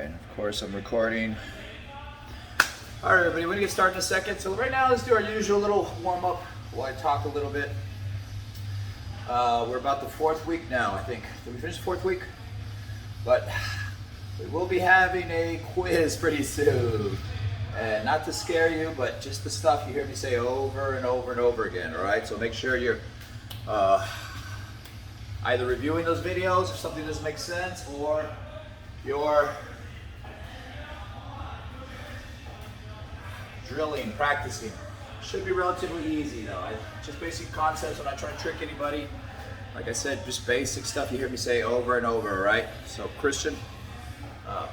right, of course I'm recording. All right, everybody, we're gonna get started in a second. So right now, let's do our usual little warm up while I talk a little bit. We're about the 4th week now, I think. Did we finish the 4th week? But we will be having a quiz pretty soon. And not to scare you, but just the stuff you hear me say over and over and over again, all right? So make sure you're either reviewing those videos if something doesn't make sense, or you're drilling, practicing. Should be relatively easy though. Just basic concepts. I'm not trying to trick anybody. Like I said, just basic stuff you hear me say over and over, all right? So Christian,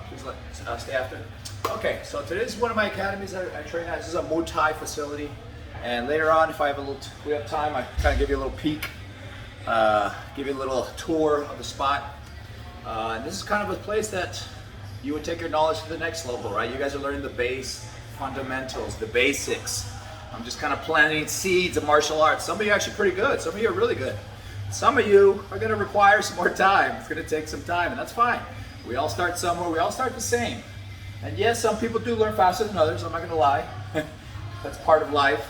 please let stay after. Okay, so today's one of my academies I train at. This is a Muay Thai facility. And later on, if I have we have time, I kind of give you a little peek, give you a little tour of the spot. And this is kind of a place that you would take your knowledge to the next level, right? You guys are learning the base fundamentals, the basics. I'm just kind of planting seeds of martial arts. Some of you are actually pretty good. Some of you are really good. Some of you are going to require some more time. It's going to take some time, and that's fine. We all start somewhere. We all start the same. And yes, some people do learn faster than others. I'm not going to lie. That's part of life.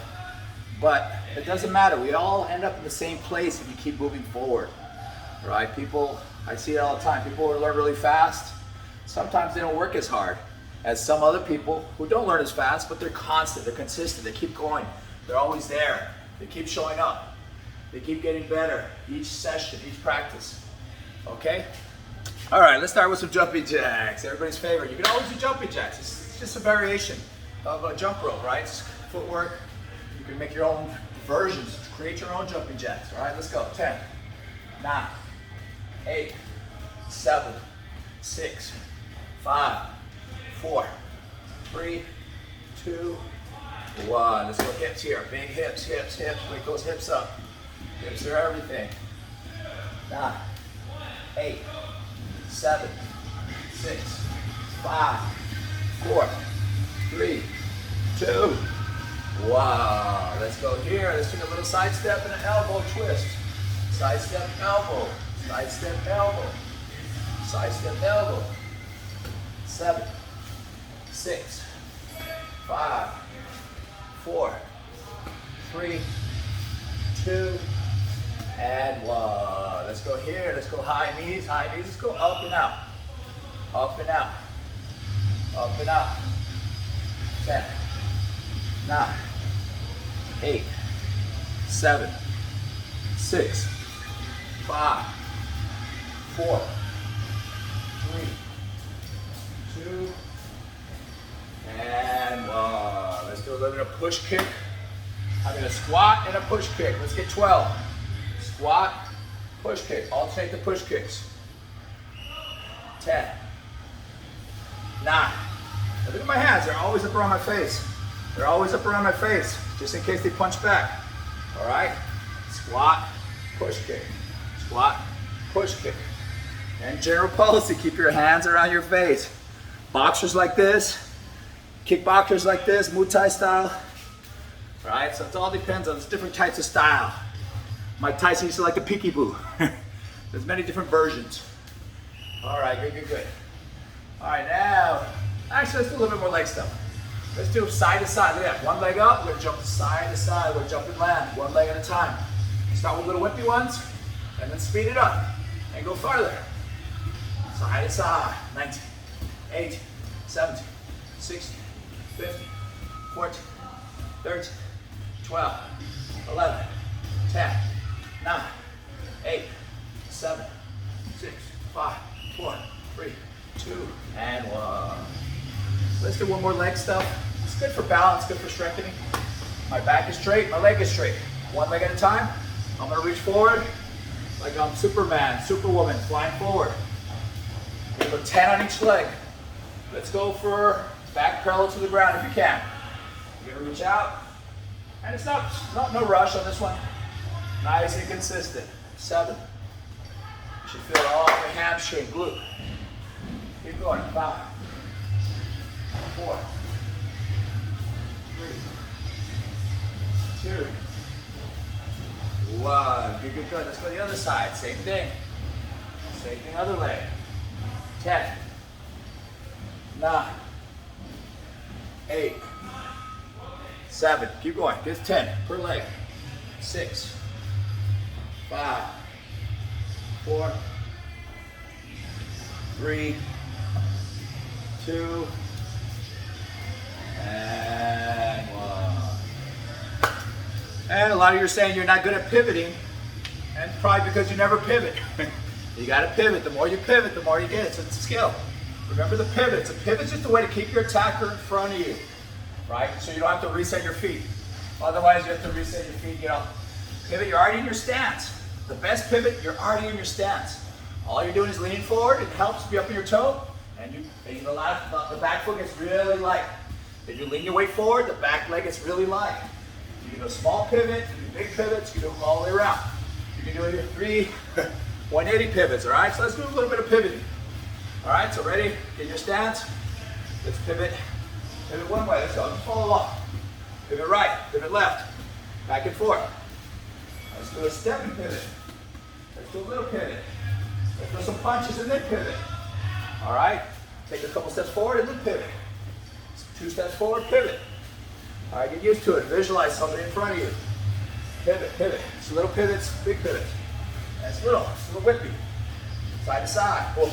But it doesn't matter. We all end up in the same place if you keep moving forward, right? People, I see it all the time. People who learn really fast, sometimes they don't work as hard as some other people who don't learn as fast, but they're constant, they're consistent, they keep going, they're always there, they keep showing up, they keep getting better each session, each practice, okay? All right, let's start with some jumping jacks, everybody's favorite. You can always do jumping jacks. It's just a variation of a jump rope, right? It's footwork. You can make your own versions, create your own jumping jacks. All right, let's go. 10, 9, 8, 7, 6, 5, 4, 3, 2, 1. Let's go hips here. Big hips, hips, hips. Wake those hips up. Hips are everything. 9, 8, 7, 6, 5, 4, 3, 2, 1. Let's go here. Let's take a little side step and an elbow twist. Side step, elbow. Side step, elbow. Side step, elbow. 7, 6, 5, 4, 3, 2, and 1. Let's go here. Let's go high knees, high knees. Let's go up and out. Up and out. Up and out. 10, 9, 8, 7, 6, 5, 4, 3, 2, and 1. Let's do a little bit of push kick. I'm going to squat and a push kick. Let's get 12. Squat, push kick. Alternate the push kicks. 10, 9. Now look at my hands. They're always up around my face. They're always up around my face, just in case they punch back. All right? Squat, push kick. Squat, push kick. And general policy, keep your hands around your face. Boxers like this, kickboxers like this, Muay Thai style. All right, so it all depends on, there's different types of style. Mike Tyson used to like the peekaboo. There's many different versions. All right, good, good, good. All right, now, actually, let's do a little bit more leg stuff. Let's do side to side. Look at that. One leg up, we're gonna jump side to side. We're gonna jump and land, one leg at a time. Start with little whippy ones, and then speed it up, and go farther. Side to side. 19, 18, 17, 16, 15, 14, 13, 12, 11, 10, 9, 8, 7, 6, 5, 4, 3, 2, and 1. Let's do one more leg stuff. It's good for balance, good for strengthening. My back is straight, my leg is straight. One leg at a time. I'm gonna reach forward like I'm Superman, Superwoman, flying forward. We're gonna go 10 on each leg. Let's go for back parallel to the ground if you can. You're gonna reach out, and it's not no rush on this one. Nice and consistent. 7. You should feel it all in your hamstring, glute. Keep going. 5, 4, 3, 2, 1. Good, good, good. Let's go to the other side. Same thing. Same thing, other leg. 10, 9, 8, 7. Keep going. Get 10 per leg. 6, 5, 4, 3, 2, and 1. And a lot of you are saying you're not good at pivoting, and probably because you never pivot. You got to pivot. The more you pivot, the more you get. So it's a skill. Remember the pivot. A pivot's just a way to keep your attacker in front of you, right? So you don't have to reset your feet. Otherwise, you have to reset your feet. You know, pivot. You're already in your stance. The best pivot, you're already in your stance. All you're doing is leaning forward. It helps be up in your toe, and the back foot gets really light. If you lean your weight forward, the back leg gets really light. You can do a small pivot, you can do big pivots, you can do them all the way around. You can do your 3 180 pivots, all right? So let's do a little bit of pivoting. All right, so ready? Get your stance. Let's pivot. Pivot one way, let's go. Just follow along. Pivot right, pivot left, back and forth. Let's do a stepping pivot. Let's do a little pivot. Let's do some punches and then pivot. All right, take a couple steps forward and then pivot. 2 steps forward, pivot. All right, get used to it. Visualize somebody in front of you. Pivot, pivot. It's little pivots, big pivots. That's little, it's a little whippy. Side to side. Oh,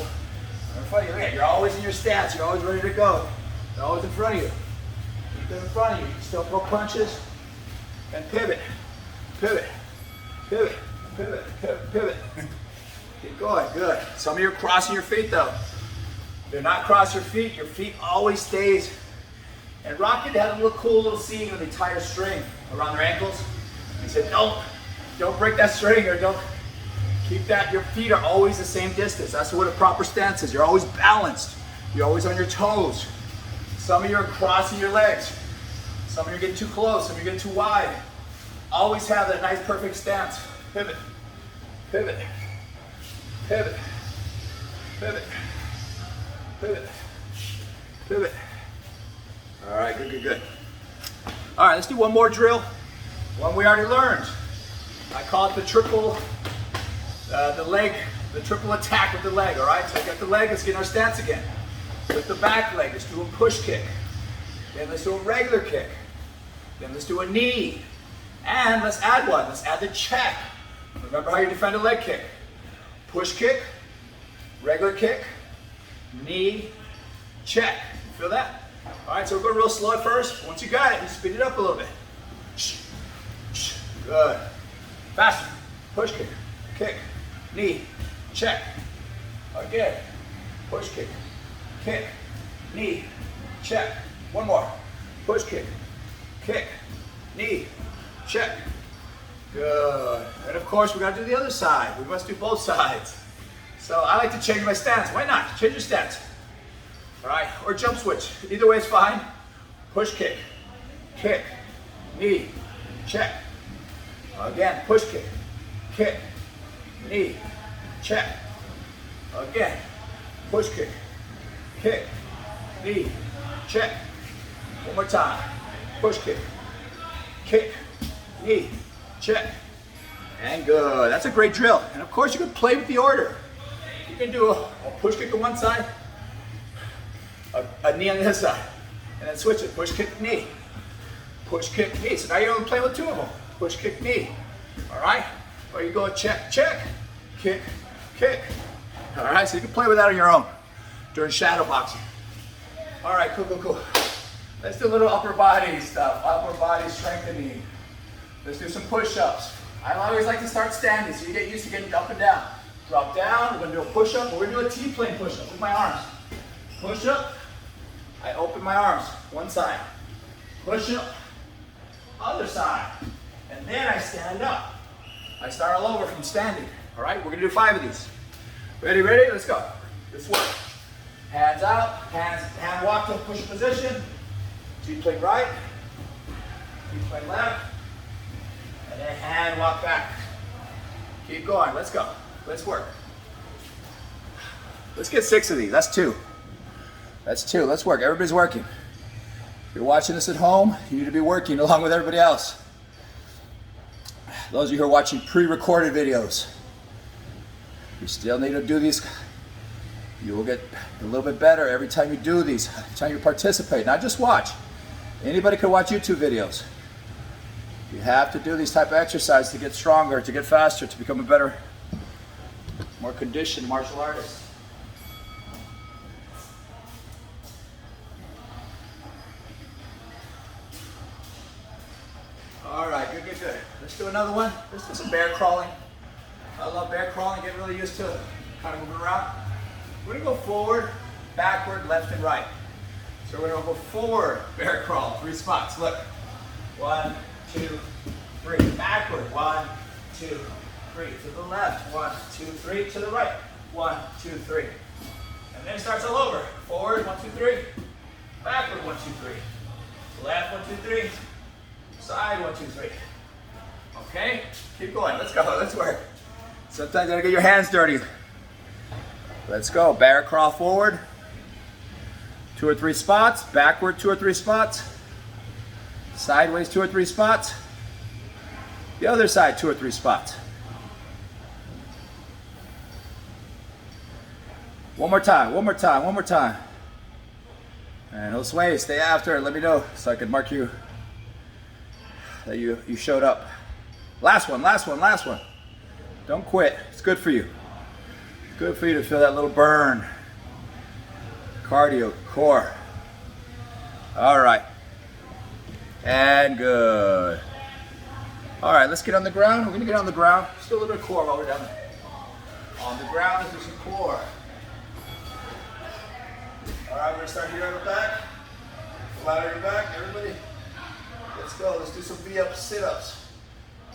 in front of you. Man, you're always in your stance. You're always ready to go. They're always in front of you. Keep them in front of you. You can still throw punches and pivot. Pivot. Pivot. Pivot. Pivot. Pivot. Keep going. Good. Some of you are crossing your feet though. If you're not crossing your feet always stays. And Rocket had a little cool little scene where they tied a string around their ankles. He said, don't break that string, or don't keep that. Your feet are always the same distance. That's what a proper stance is. You're always balanced. You're always on your toes. Some of you are crossing your legs. Some of you are getting too close. Some of you are getting too wide. Always have that nice perfect stance. Pivot, pivot, pivot, pivot, pivot, pivot. All right, good, good, good. All right, let's do one more drill. One we already learned. I call it the triple, the triple attack with the leg, all right? So I got the leg, let's get in our stance again. With the back leg, let's do a push kick. Then let's do a regular kick. Then let's do a knee. And let's add one, let's add the check. Remember how you defend a leg kick. Push kick, regular kick, knee, check. You feel that? All right, so we're going real slow at first. Once you got it, you speed it up a little bit. Good. Faster. Push kick, kick, knee, check. Again. Push kick, knee, check. One more. Push kick, knee, check. Good. And of course, we got to do the other side. We must do both sides. So I like to change my stance. Why not? Change your stance. All right, or jump switch. Either way is fine. Push kick, knee, check. Again, push kick, knee, check. Again, push kick, knee, check. One more time. Push kick, knee, check. And good. That's a great drill. And of course, you can play with the order. You can do a push kick on one side, a knee on the other side, and then switch it. Push kick, knee. Push kick, knee. So now you're playing with 2 of them. Push kick, knee. All right? Or you go check, check, kick, kick. All right? So you can play with that on your own during shadow boxing. All right, cool, cool, cool. Let's do a little upper body stuff. Upper body strengthening. Let's do some push-ups. I always like to start standing, so you get used to getting up and down. Drop down. We're going to do a push-up. We're going to do a T-plane push-up with my arms. Push up. I open my arms. One side. Push up. Other side. And then I stand up. I start all over from standing. All right, we're gonna do 5 of these. Ready, ready? Let's go. This work. Hands out, hand walk to a push position. T-plane right, T-plane left, and then hand walk back. Keep going, let's go. Let's work. Let's get 6 of these, that's 2. That's 2, let's work, everybody's working. If you're watching this at home, you need to be working along with everybody else. Those of you who are watching pre-recorded videos, you still need to do these You will get a little bit better every time you do these, every time you participate, not just watch. Anybody can watch YouTube videos. You have to do these type of exercises to get stronger, to get faster, to become a better, more conditioned martial artist. All right, good, good, good. Let's do another one. Let's do some bear crawling. I love bear crawling. Get really used to it. Kind of moving around. We're gonna go forward, backward, left, and right. So we're gonna go forward, bear crawl, 3 spots. Look, 1, 2, 3. Backward, 1, 2, 3. To the left, 1, 2, 3. To the right, 1, 2, 3. And then it starts all over. Forward, 1, 2, 3. Backward, 1, 2, 3. Left, 1, 2, 3. Side, 1, 2, 3. Okay, keep going. Let's go. Let's work. Sometimes you gotta get your hands dirty. Let's go. Bear crawl forward. 2 or 3 spots. Backward, 2 or 3 spots. Sideways, 2 or 3 spots. The other side, 2 or 3 spots. One more time. One more time. One more time. And no sway. Stay after it. Let me know so I can mark you that you showed up. Last one. Last one. Last one. Don't quit. It's good for you. Good for you to feel that little burn. Cardio, core. All right. And good. All right, let's get on the ground. We're gonna get on the ground. Just do a little bit of core while we're down there. On the ground, let's do some core. All right, we're gonna start here on the back. Flat on your back, everybody. Let's go, let's do some V-up sit-ups.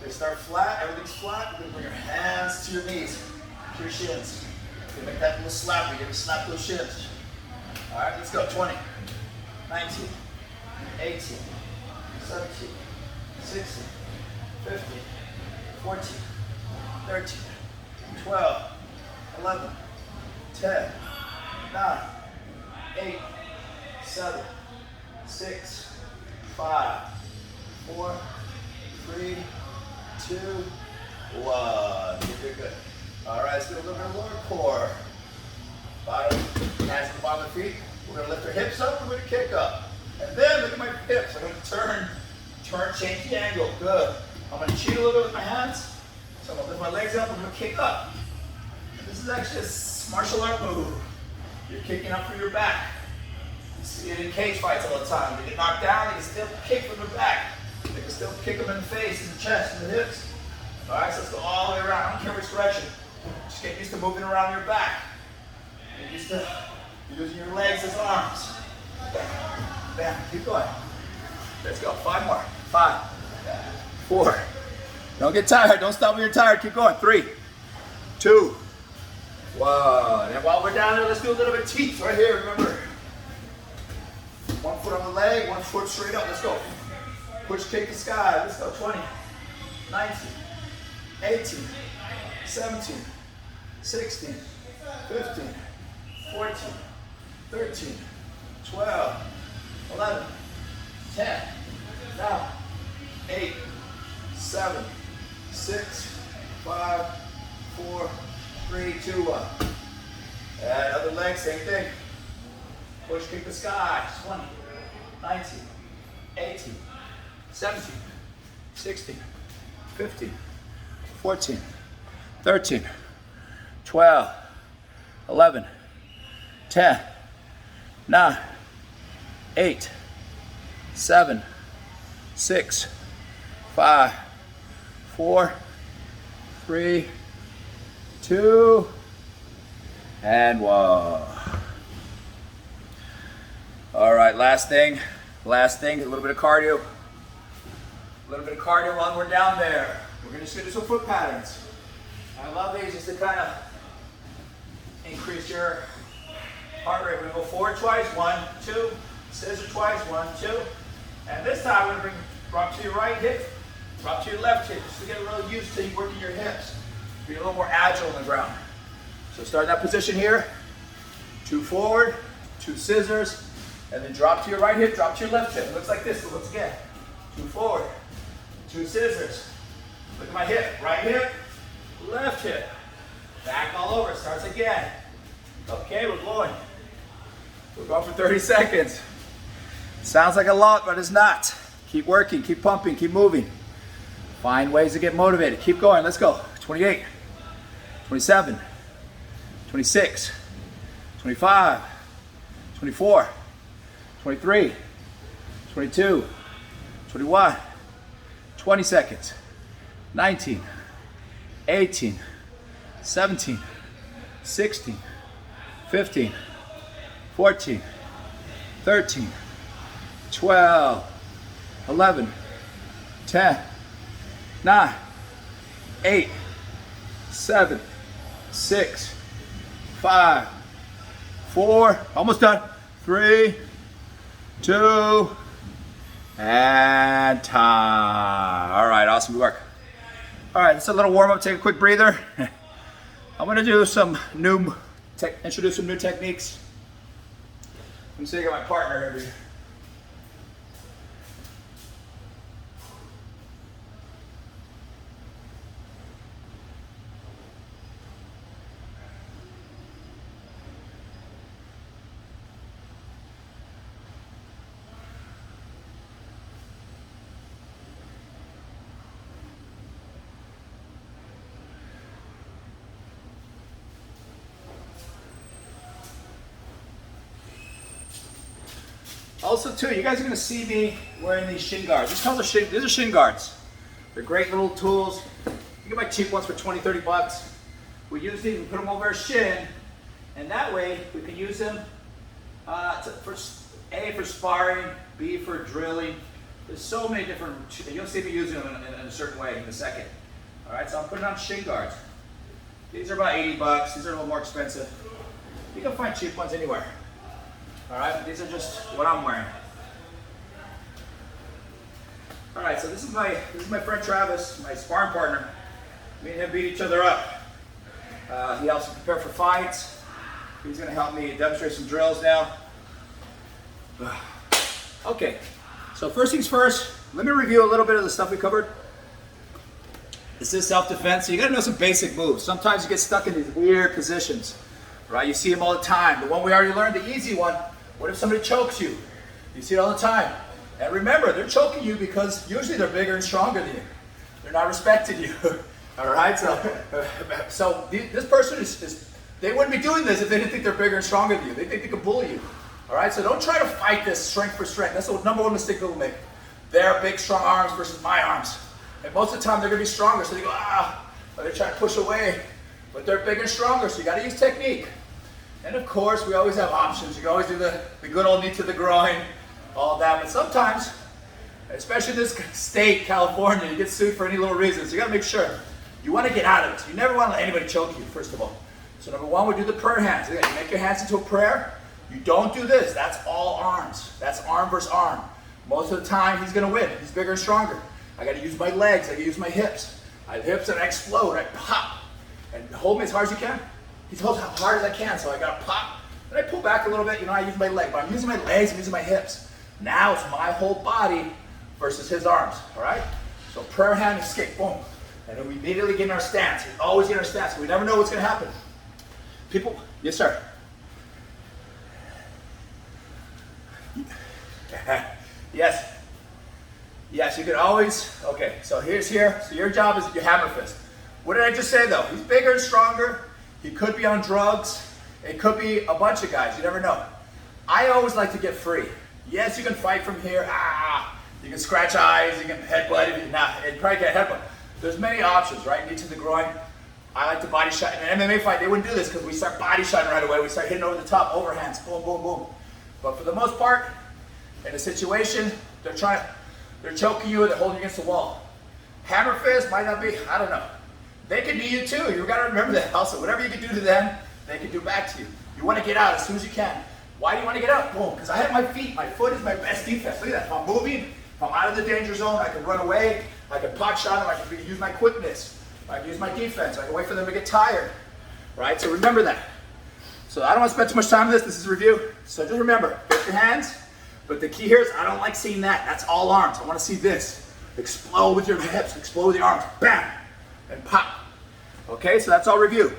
They start flat, everything's flat. You're gonna bring your hands to your knees, to your shins. You're gonna make that little slap, you're gonna slap those shins. All right, let's go, 20, 19, 18, 17, 16, 15, 14, 13, 12, 11, 10, 9, 8, 7, 6, 5, 4, 3, 2, 1. Good, good. All right, let's do a little bit of lower core. Bottom, hands to the bottom of the feet. We're gonna lift our hips up, we're gonna kick up. And then look at my hips. I'm gonna turn, change the angle. Good. I'm gonna cheat a little bit with my hands. So I'm gonna lift my legs up, I'm gonna kick up. And this is actually a martial art move. You're kicking up from your back. You see it in cage fights all the time. They get knocked down, they can still kick from the back. They can still kick them in the face, in the chest, in the hips. All right, so let's go all the way around. I don't care which direction. Just get used to moving around your back. Get used to using your legs as arms. Bam, keep going. Let's go, 5 more. 5, 4. Don't get tired, don't stop when you're tired. Keep going, 3, 2, 1. And while we're down there, let's do a little bit of teeth right here, remember. 1 foot on the leg, 1 foot straight up, let's go. Push, kick the sky, let's go, 20, 19, 18, 17, 16, 15, 14, 13, 12, 11, 10, 9, 8, 7, 6, 5, 4, 3, 2, 1. And other leg, same thing. Push, kick the sky, 20, 19, 18, 17, 16, 15, 14, 13, 12, 11, 10, 9, 8, 7, 6, 5, 4, 3, 2, and 1. All right, last thing, a little bit of cardio. A little bit of cardio while we're down there. We're gonna just do some foot patterns. I love these just to kind of increase your heart rate. We're gonna go forward twice, 1, 2, scissor twice, 1, 2. And this time we're gonna drop to your right hip, drop to your left hip, just to get a little used to working your hips. Be a little more agile on the ground. So start in that position here. 2 forward, 2 scissors, and then drop to your right hip, drop to your left hip. It looks like this, so once again. 2 forward, 2 scissors. Look at my hip, right hip, left hip. Back all over, starts again. Okay, we're going. We're going for 30 seconds. Sounds like a lot, but it's not. Keep working, keep pumping, keep moving. Find ways to get motivated. Keep going, let's go. 28, 27, 26, 25, 24, 23, 22, 21, 20 seconds, 19, 18, 17, 16, 15, 14, 13, 12, 11, 10, 9, 8, 7, 6, 5, 4, almost done, 3, 2, and time. All right, awesome work. All right, it's a little warm up, take a quick breather. I'm gonna do some introduce some new techniques. Let me see, I got my partner here. Also, too, you guys are gonna see me wearing these shin guards. These are shin guards. They're great little tools. You can buy cheap ones for 20, 30 bucks. We use these, we put them over our shin, and that way we can use them for sparring, B, for drilling. There's so many different, you'll see me using them in a certain way in a second. All right, so I'm putting on shin guards. These are about 80 bucks. These are a little more expensive. You can find cheap ones anywhere. All right, but these are just what I'm wearing. All right, so this is my friend Travis, my sparring partner. Me and him beat each other up. He helps me prepare for fights. He's gonna help me demonstrate some drills now. Okay, so first things first, let me review a little bit of the stuff we covered. This is self-defense, so you gotta know some basic moves. Sometimes you get stuck in these weird positions, right? You see them all the time. The one we already learned, the easy one, what if somebody chokes you? You see it all the time. And remember, they're choking you because usually they're bigger and stronger than you. They're not respecting you. All right, so this person they wouldn't be doing this if they didn't think they're bigger and stronger than you. They think they can bully you. All right, so don't try to fight this strength for strength. That's the number one mistake people make. Their big, strong arms versus my arms. And most of the time they're gonna be stronger, so they go, or they're trying to push away. But they're bigger and stronger, so you gotta use technique. And of course, we always have options. You can always do the good old knee to the groin, all that. But sometimes, especially in this state, California, you get sued for any little reason. So you gotta make sure. You wanna get out of it. So you never wanna let anybody choke you, first of all. So number one, we do the prayer hands. Again, you make your hands into a prayer. You don't do this. That's all arms. That's arm versus arm. Most of the time, he's gonna win. He's bigger and stronger. I gotta use my legs. I gotta use my hips. I have hips and I explode. I pop. And hold me as hard as you can. He holds as hard as I can, so I gotta pop. And I pull back a little bit, I use my leg, but I'm using my legs, I'm using my hips. Now it's my whole body versus his arms, all right? So prayer hand, escape, boom. And then we immediately get in our stance. We always get in our stance. We never know what's gonna happen. People, yes sir. Yes. Yes, you can always, okay, so so your job is your hammer fist. What did I just say though? He's bigger and stronger. He could be on drugs. It could be a bunch of guys, you never know. I always like to get free. Yes, you can fight from here. You can scratch eyes, you can headbutt. You probably can't headbutt. There's many options, right? Knee to the groin. I like to body shot. In an MMA fight, they wouldn't do this because we start body shotting right away. We start hitting over the top, overhands, boom, boom, boom. But for the most part, in a situation, they're choking you or they're holding you against the wall. Hammer fist might not be, I don't know. They can do you too. You gotta remember that also. Whatever you can do to them, they can do back to you. You wanna get out as soon as you can. Why do you wanna get out? Boom, because I have my feet. My foot is my best defense. Look at that. If I'm moving, if I'm out of the danger zone, I can run away. I can pot shot them. I can use my quickness. I can use my defense. I can wait for them to get tired. Right? So remember that. So I don't want to spend too much time on this. This is a review. So just remember, get your hands. But the key here is I don't like seeing that. That's all arms. I want to see this. Explode with your hips. Explode with your arms. Bam! And pop. Okay, so that's all review.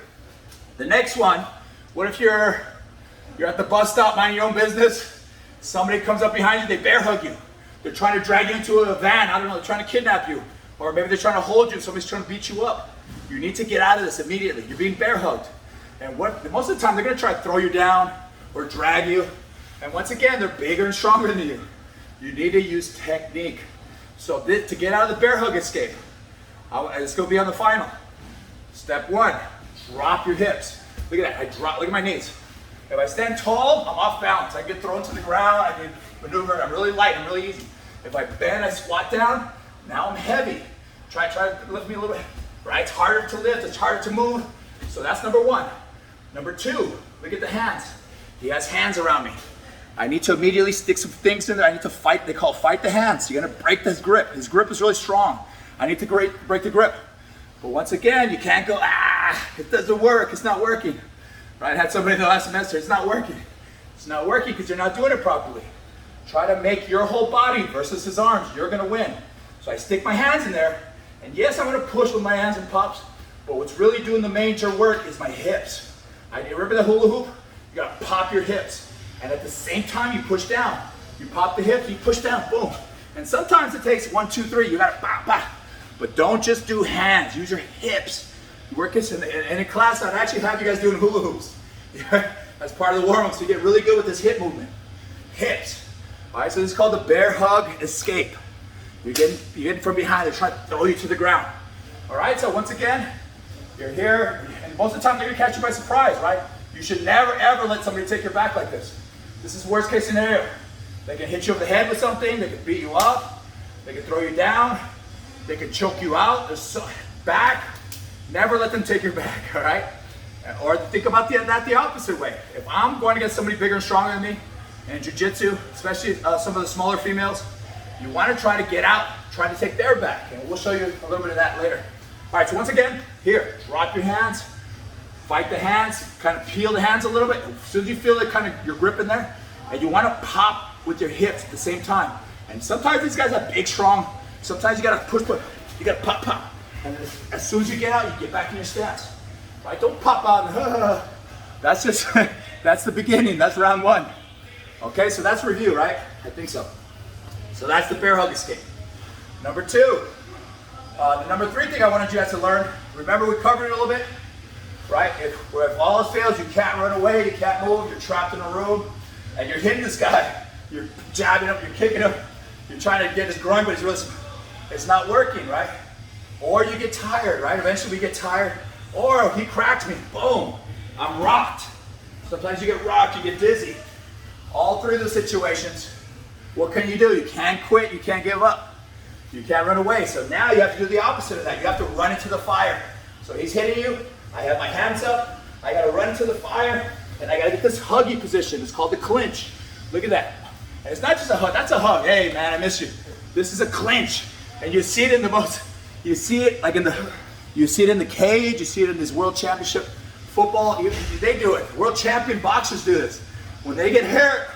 The next one, What if you're at the bus stop minding your own business, somebody comes up behind you, they bear hug you. They're trying to drag you into a van, I don't know, they're trying to kidnap you. Or maybe they're trying to hold you and somebody's trying to beat you up. You need to get out of this immediately. You're being bear hugged. And most of the time they're gonna try to throw you down or drag you. And once again, they're bigger and stronger than you. You need to use technique. So to get out of the bear hug escape, it's gonna be on the final. Step 1, drop your hips. Look at that, look at my knees. If I stand tall, I'm off balance. I get thrown to the ground, I get maneuvered, I'm really light, I'm really easy. If I bend, I squat down, now I'm heavy. Try to lift me a little bit, right? It's harder to lift, it's harder to move. So that's number 1. Number 2, look at the hands. He has hands around me. I need to immediately stick some things in there. I need to fight, they call it fight the hands. You're gonna break his grip. His grip is really strong. I need to break the grip. But once again, you can't go, it doesn't work, it's not working. Right, I had somebody in the last semester, it's not working. It's not working because you're not doing it properly. Try to make your whole body versus his arms, you're gonna win. So I stick my hands in there, and yes, I'm gonna push with my hands and pops, but what's really doing the major work is my hips. Remember the hula hoop? You gotta pop your hips. And at the same time, you push down. You pop the hips, you push down, boom. And sometimes it takes 1, 2, 3, you gotta pop, pop. But don't just do hands, use your hips. You work this in class, I'd actually have you guys doing hula hoops. As part of the warm-up, so you get really good with this hip movement. Hips. All right, so this is called the bear hug escape. You're getting from behind, they're trying to throw you to the ground. All right, so once again, you're here, and most of the time they're gonna catch you by surprise, right? You should never, ever let somebody take your back like this. This is worst case scenario. They can hit you over the head with something, they can beat you up, they can throw you down, they can choke you out, back. Never let them take your back, all right? Or think about that the opposite way. If I'm going against somebody bigger and stronger than me in jiu-jitsu, especially some of the smaller females, you want to try to get out, try to take their back. And we'll show you a little bit of that later. All right, so once again, here, drop your hands, fight the hands, kind of peel the hands a little bit. As soon as you feel it, kind of your grip in there, and you want to pop with your hips at the same time. And sometimes these guys are big, strong. Sometimes you got to push, you got to pop, pop. And as soon as you get out, you get back in your stance. Right? Don't pop out. That's that's the beginning. That's round 1. Okay, so that's review, right? I think so. So that's the bear hug escape. Number 2. The number 3 thing I wanted you guys to learn. Remember we covered it a little bit, right? If all else fails, you can't run away, you can't move, you're trapped in a room, and you're hitting this guy. You're jabbing him, you're kicking him, you're trying to get his groin, but it's not working, right? Or you get tired, right? Eventually we get tired. Or he cracked me, boom, I'm rocked. Sometimes you get rocked, you get dizzy. All 3 of the situations, what can you do? You can't quit, you can't give up. You can't run away. So now you have to do the opposite of that. You have to run into the fire. So he's hitting you, I have my hands up, I gotta run into the fire, and I gotta get this huggy position. It's called the clinch. Look at that. And it's not just a hug, that's a hug. Hey man, I miss you. This is a clinch. And you see it in you see it like you see it in the cage, you see it in this world championship football, they do it. World champion boxers do this. When they get hurt,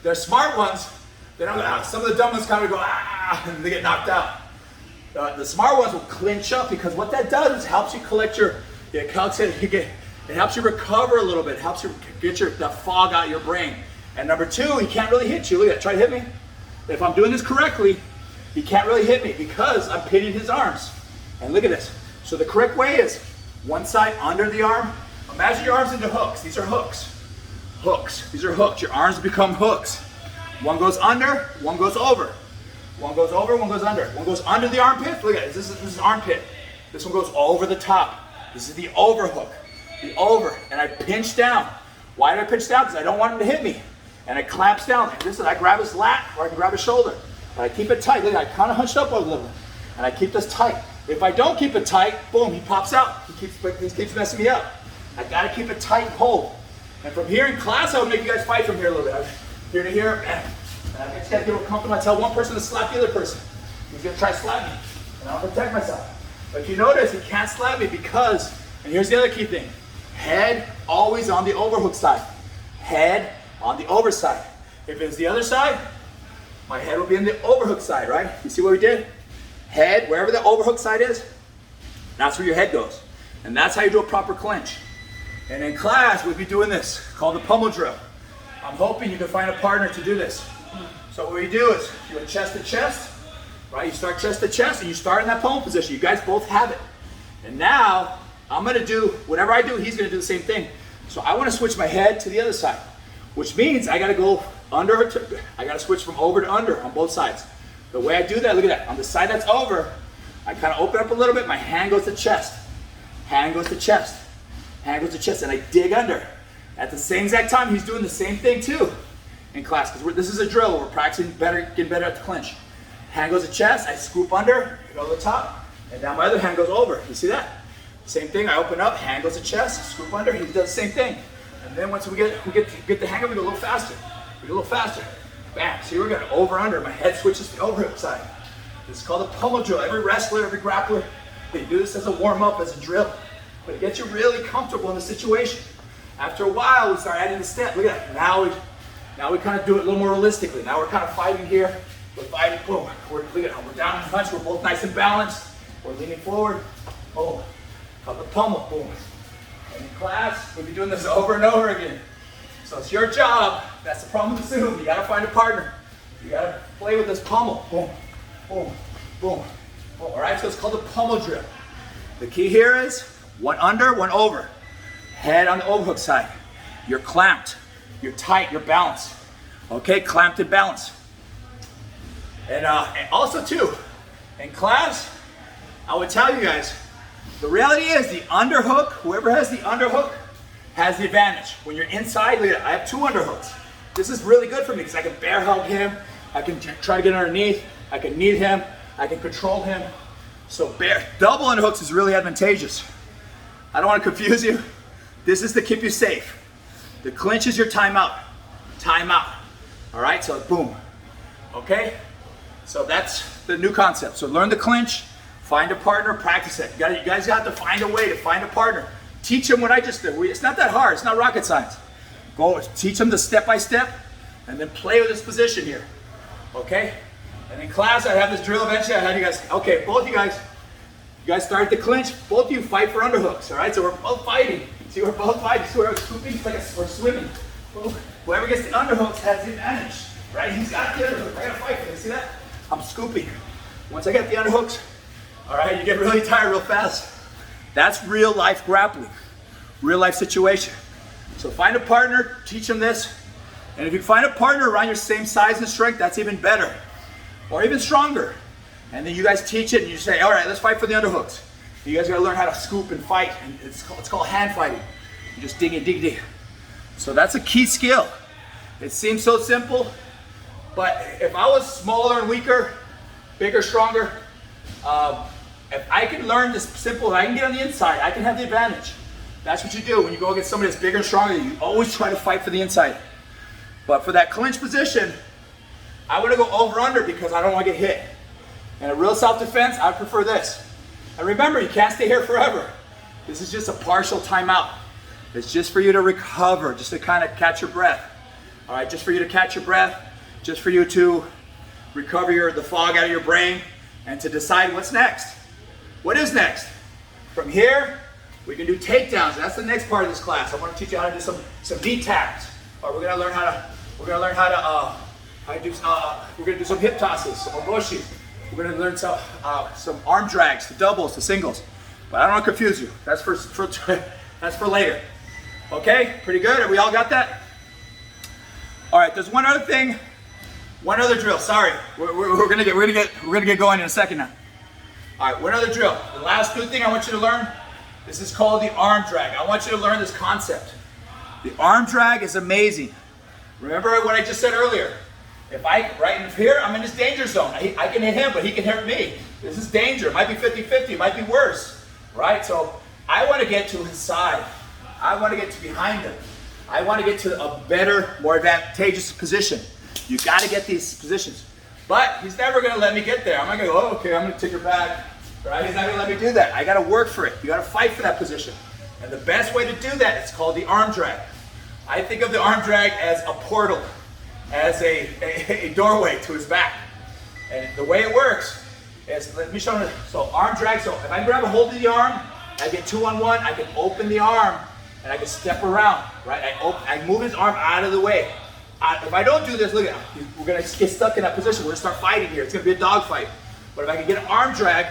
they're smart ones, they don't go, some of the dumb ones kind of go, and they get knocked out. The smart ones will clinch up because what that does is helps you collect it helps you recover a little bit, it helps you get the fog out of your brain. And number 2, he can't really hit you. Look at that, try to hit me. If I'm doing this correctly, he can't really hit me because I'm pinning his arms. And look at this. So the correct way is one side under the arm. Imagine your arms into hooks. These are hooks. Hooks. These are hooks. Your arms become hooks. One goes under, one goes over. One goes over, one goes under. One goes under the armpit. Look at it. This is armpit. This one goes over the top. This is the over hook. The over. And I pinch down. Why do I pinch down? Because I don't want him to hit me. And it clamps down. I grab his lat or I can grab his shoulder. But I keep it tight. Look, I kind of hunched up a little bit. And I keep this tight. If I don't keep it tight, boom, he pops out. He keeps messing me up. I gotta keep it tight and hold. And from here in class, I would make you guys fight from here a little bit. I'm here to here, and I just gotta get a little comfortable. I tell one person to slap the other person. He's gonna try to slap me, and I'll protect myself. But if you notice, he can't slap me because, and here's the other key thing, head always on the overhook side. Head on the over side. If it's the other side, my head will be on the overhook side, right? You see what we did? Head, wherever the overhook side is, that's where your head goes. And that's how you do a proper clinch. And in class, we'll be doing this, called the pummel drill. I'm hoping you can find a partner to do this. So what we do is, you go chest to chest, right? You start chest to chest, and you start in that pummel position. You guys both have it. And now, I'm gonna do, whatever I do, he's gonna do the same thing. So I wanna switch my head to the other side, which means I gotta go under, I gotta switch from over to under on both sides. The way I do that, look at that. On the side that's over, I kind of open up a little bit, my hand goes to chest. Hand goes to chest. Hand goes to chest, and I dig under. At the same exact time, he's doing the same thing too in class, because this is a drill. We're practicing better, getting better at the clinch. Hand goes to chest, I scoop under, go to the top, and now my other hand goes over. You see that? Same thing, I open up, hand goes to chest, scoop under, he does the same thing. And then once we get the hang of it, we go a little faster. We go a little faster. Bam, see we're gonna over under, my head switches to the overhook side. This is called a pummel drill. Every wrestler, every grappler, they do this as a warm up, as a drill. But it gets you really comfortable in the situation. After a while, we start adding the step. Look at that, now we kind of do it a little more realistically. Now we're kind of fighting here. We're fighting, boom. Look at how we're down in the punch, we're both nice and balanced. We're leaning forward, boom. Called the pummel, boom. And in class, we'll be doing this over and over again. So it's your job. That's the problem with the Zoom. You gotta find a partner. You gotta play with this pummel. Boom, boom, boom, boom. All right, so it's called the pummel drill. The key here is one under, one over. Head on the overhook side. You're clamped. You're tight. You're balanced. Okay, clamped and balanced. And also too, in class, I would tell you guys, the reality is the underhook, whoever has the underhook has the advantage. When you're inside, look at it, I have two underhooks. This is really good for me because I can bear hug him, I can try to get underneath, I can knee him, I can control him. So double underhooks is really advantageous. I don't want to confuse you. This is to keep you safe. The clinch is your timeout. Timeout. All right, so boom. Okay? So that's the new concept. So learn the clinch, find a partner, practice it. You guys got to find a way to find a partner. Teach them what I just did. It's not that hard. It's not rocket science. Go teach them the step by step, and then play with this position here. Okay? And in class, I have this drill eventually. I have you guys. Okay, both you guys start the clinch. Both of you fight for underhooks. All right? So we're both fighting. See, we're both fighting. See, we're scooping. It's like we're swimming. Whoever gets the underhooks has the advantage. Right? He's got the underhook. I gotta fight for it. See that? I'm scooping. Once I get the underhooks, all right, you get really tired real fast. That's real life grappling, real life situation. So find a partner, teach them this. And if you find a partner around your same size and strength, that's even better, or even stronger. And then you guys teach it and you say, all right, let's fight for the underhooks. You guys gotta learn how to scoop and fight. And it's called hand fighting. You just dig and dig, dig. So that's a key skill. It seems so simple, but if I was smaller and weaker, bigger, stronger, if I can learn this simple, I can get on the inside, I can have the advantage. That's what you do when you go against somebody that's bigger and stronger. You always try to fight for the inside. But for that clinch position, I want to go over under because I don't want to get hit. In a real self-defense, I prefer this. And remember, you can't stay here forever. This is just a partial timeout. It's just for you to recover, just to kind of catch your breath. All right, just for you to catch your breath, just for you to recover the fog out of your brain and to decide what's next. What is next? From here, we can do takedowns. That's the next part of this class. I want to teach you how to do some knee taps. Or we're gonna learn how to do some hip tosses, some oboshi. We're gonna learn some arm drags, the doubles, the singles. But I don't want to confuse you. That's for later. Okay, pretty good. Have we all got that? All right. There's one other thing, one other drill. Sorry, we're gonna get going in a second now. All right, one other drill. The last good thing I want you to learn. This is called the arm drag. I want you to learn this concept. The arm drag is amazing. Remember what I just said earlier. If right in here, I'm in this danger zone. I can hit him, but he can hit me. This is danger. It might be 50-50. It might be worse, right? So I want to get to his side. I want to get to behind him. I want to get to a better, more advantageous position. You got to get these positions. But he's never going to let me get there. I'm not going to go, oh, okay, I'm going to take her back. Right? He's not going to let me do that. I got to work for it. You got to fight for that position. And the best way to do that is called the arm drag. I think of the arm drag as a portal, as a doorway to his back. And the way it works is, let me show you. So arm drag, so if I grab a hold of the arm, I get 2-on-1, I can open the arm, and I can step around, right? I move his arm out of the way. If I don't do this, look at him. We're gonna get stuck in that position. We're gonna start fighting here. It's gonna be a dog fight. But if I can get an arm drag,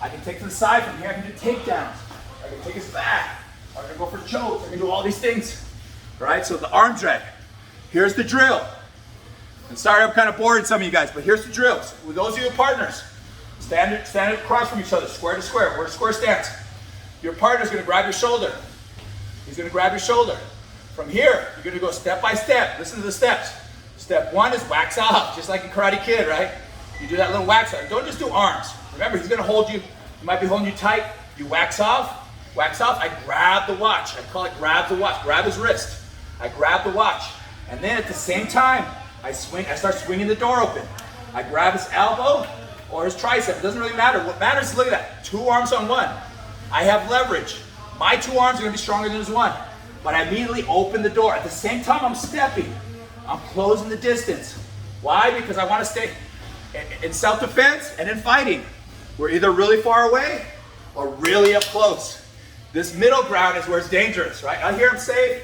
I can take to the side from here. I can do takedowns. I can take his back. I can go for chokes. I can do all these things, right? So the arm drag. Here's the drill. And sorry, I'm kind of boring some of you guys, but here's the drills. With those of you partners, stand across from each other, square to square. We're a square stance. Your partner's gonna grab your shoulder. He's gonna grab your shoulder. From here, you're gonna go step by step. Listen to the steps. Step one is wax off, just like a Karate Kid, right? You do that little wax off. Don't just do arms. Remember, he's gonna hold you. He might be holding you tight. You wax off. I grab the watch. I call it grab the watch. Grab his wrist. I grab the watch. And then at the same time, I start swinging the door open. I grab his elbow or his tricep. It doesn't really matter. What matters is, look at that. 2 arms on one. I have leverage. My 2 arms are gonna be stronger than his one. But I immediately open the door. At the same time I'm stepping, I'm closing the distance. Why? Because I want to stay in self-defense and in fighting. We're either really far away or really up close. This middle ground is where it's dangerous, right? Out here I'm safe,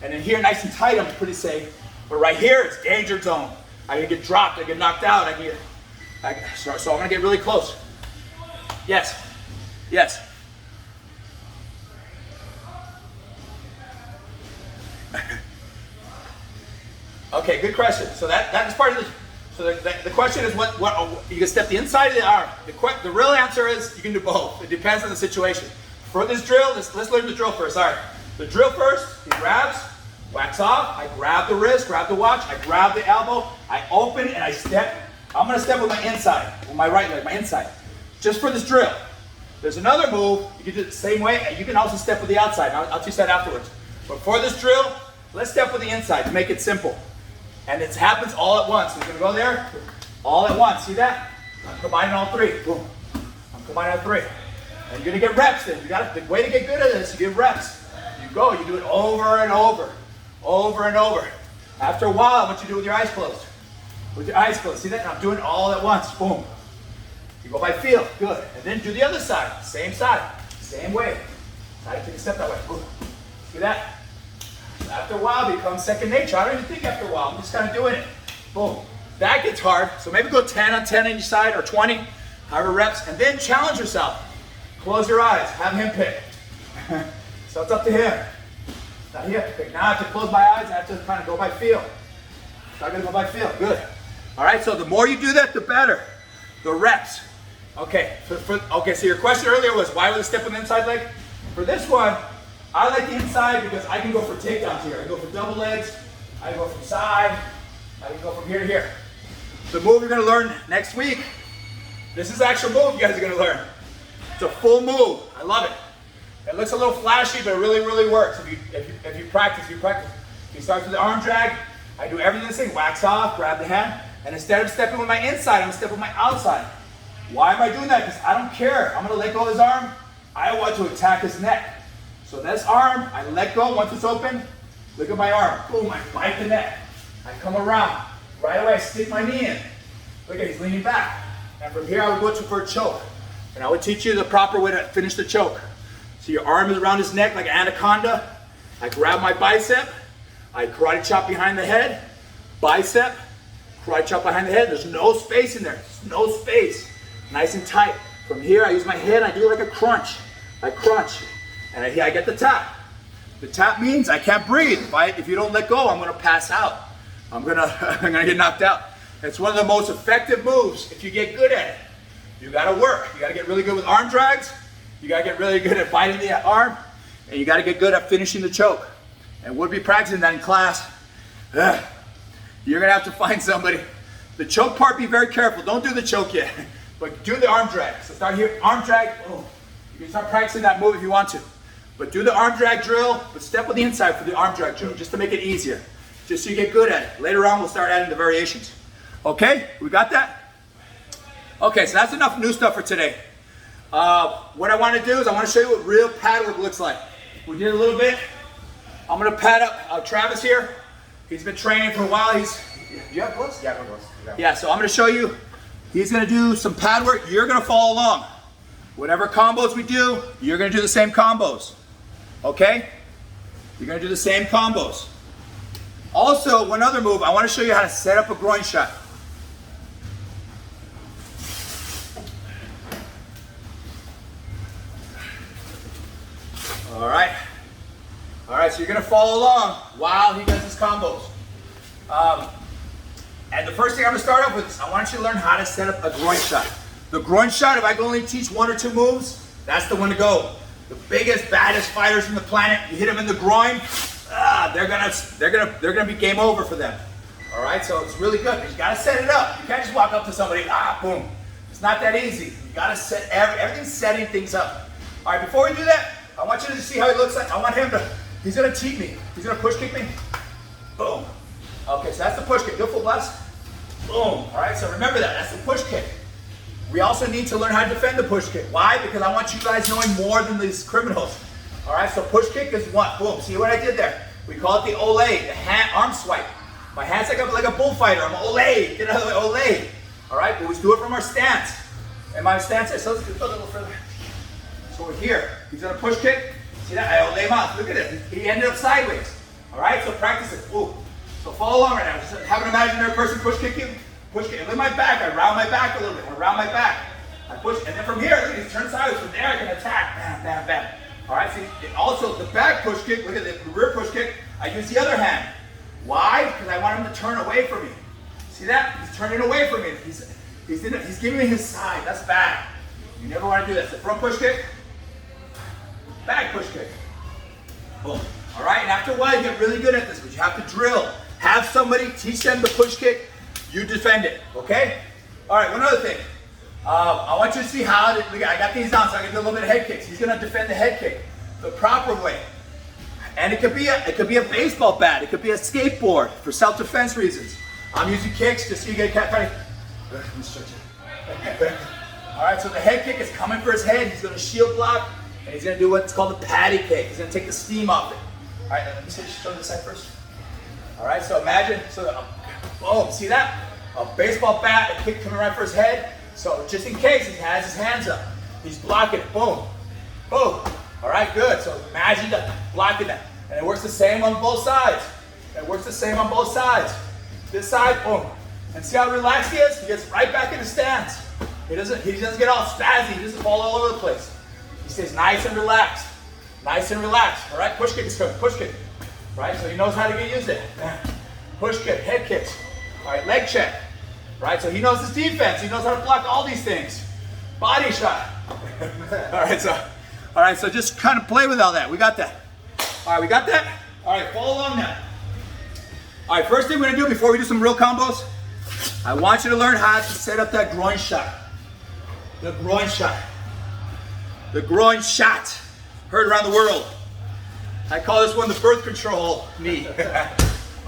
and in here nice and tight I'm pretty safe. But right here it's danger zone. I can get dropped, I get knocked out, so I'm gonna get really close. Yes, yes. Okay, good question. So that is part of the. So the question is what you can step the inside of the arm. The real answer is you can do both. It depends on the situation. For this drill, let's learn the drill first. All right, the drill first. He grabs, wax off. I grab the wrist, grab the watch. I grab the elbow. I open and I step. I'm gonna step with my inside, with my right leg, my inside, just for this drill. There's another move. You can do it the same way. You can also step with the outside. I'll teach that afterwards. But for this drill, let's step with the inside to make it simple. And it happens all at once. We're gonna go there, all at once. See that? I'm combining all 3. Boom. I'm combining all 3. And you're gonna get reps then. The way to get good at this, you get reps. You go, you do it over and over. Over and over. After a while, I want you to do it with your eyes closed. With your eyes closed. See that? I'm doing it all at once. Boom. You go by feel. Good. And then do the other side. Same side. Same way. Try to take a step that way. Boom. See that? After a while, it becomes second nature. I don't even think after a while. I'm just kind of doing it. Boom. That gets hard. So maybe go 10 on 10 on each side or 20, however reps, and then challenge yourself. Close your eyes. Have him pick. So it's up to him. Now he has to pick. Now I have to close my eyes. I have to kind of go by feel. So I'm going to go by feel. Good. All right. So the more you do that, the better. The reps. Okay. Okay. So your question earlier was why would I step on the inside leg? For this one, I like the inside because I can go for takedowns here. I can go for double legs. I can go from side. I can go from here to here. The move you're going to learn next week, this is the actual move you guys are going to learn. It's a full move. I love it. It looks a little flashy, but it really, really works. If you practice, You start with the arm drag. I do everything the same. Wax off, grab the hand. And instead of stepping with my inside, I'm stepping with my outside. Why am I doing that? Because I don't care. I'm going to let go of his arm. I want to attack his neck. So this arm, I let go once it's open. Look at my arm. Boom, I bite the neck. I come around. Right away, I stick my knee in. Look at, he's leaning back. And from here, I would go for a choke. And I would teach you the proper way to finish the choke. So your arm is around his neck like an anaconda. I grab my bicep. I karate chop behind the head. Bicep, karate chop behind the head. There's no space in there. There's no space. Nice and tight. From here, I use my head. I do it like a crunch. I crunch. And I get the tap. The tap means I can't breathe. If you don't let go, I'm going to pass out. I'm gonna get knocked out. It's one of the most effective moves if you get good at it. You got to work. You got to get really good with arm drags. You got to get really good at biting the arm. And you got to get good at finishing the choke. And we'll be practicing that in class. You're going to have to find somebody. The choke part, be very careful. Don't do the choke yet. But do the arm drag. So start here, arm drag. Oh, you can start practicing that move if you want to. But do the arm drag drill, but step with the inside for the arm drag drill, just to make it easier. Just so you get good at it. Later on, we'll start adding the variations. Okay, we got that? Okay, so that's enough new stuff for today. What I want to do is I want to show you what real pad work looks like. We did a little bit. I'm going to pad up Travis here. He's been training for a while. Do you have gloves? Yeah, I have gloves. Yeah, so I'm going to show you. He's going to do some pad work. You're going to follow along. Whatever combos we do, you're going to do the same combos. Okay? You're gonna do the same combos. Also, one other move, I wanna show you how to set up a groin shot. All right, so you're gonna follow along while he does his combos. And the first thing I'm gonna start off with is I want you to learn how to set up a groin shot. The groin shot, if I can only teach 1 or 2 moves, that's the one to go. The biggest, baddest fighters on the planet, you hit them in the groin, they're gonna be game over for them. All right, so it's really good, but you gotta set it up. You can't just walk up to somebody, boom. It's not that easy. You gotta set, everything's setting things up. All right, before we do that, I want you to see how he looks like. I want him to, he's gonna cheat me. He's gonna push kick me. Boom. Okay, so that's the push kick. Do a full blast. Boom. All right, so remember that. That's the push kick. We also need to learn how to defend the push kick. Why? Because I want you guys knowing more than these criminals. All right, so push kick is what? Boom. See what I did there? We call it the ole, the hand arm swipe. My hand's like a bullfighter. I'm ole. Get out of the way, ole. All right, but we do it from our stance. And my stance is, so let's go a little further. So we're here. He's gonna push kick. See that? I ole him out. Look at it. He ended up sideways. All right, so practice it. Ooh. So follow along right now. Just have an imaginary person push kick you. Push kick. And look at my back. I round my back a little bit. I round my back. I push, and then from here, look at these turn sideways. From there, I can attack. Bam, bam, bam. All right. See, also the back push kick. Look at the rear push kick. I use the other hand. Why? Because I want him to turn away from me. See that? He's turning away from me. He's giving me his side. That's bad. You never want to do that. So front push kick. Back push kick. Boom. All right, and after a while, you get really good at this, but you have to drill. Have somebody teach them the push kick. You defend it, okay? All right, one other thing. I want you to see how, I got these down so I can do a little bit of head kicks. He's gonna defend the head kick the proper way. And it could be a baseball bat. It could be a skateboard for self-defense reasons. I'm using kicks just so you get kind of, let me stretch it. All right, so the head kick is coming for his head. He's gonna shield block, and he's gonna do what's called a patty kick. He's gonna take the steam off it. All right, let me show this side first. All right, so imagine, boom, see that? A baseball bat, a kick coming right for his head. So just in case, he has his hands up. He's blocking it, boom, boom. All right, good, so imagine blocking that. And it works the same on both sides. It works the same on both sides. This side, boom. And see how relaxed he is? He gets right back in the stance. He doesn't get all spazzy, he doesn't fall all over the place. He stays nice and relaxed. Nice and relaxed. All right, push kick is coming, push kick. Right, so he knows how to get used to it. Push kick, head kicks. All right, leg check. Right, so he knows his defense. He knows how to block all these things. Body shot. All right, so just kind of play with all that. We got that. All right, we got that? All right, follow along now. All right, first thing we're gonna do before we do some real combos, I want you to learn how to set up that groin shot. The groin shot. The groin shot. Heard around the world. I call this one the birth control knee.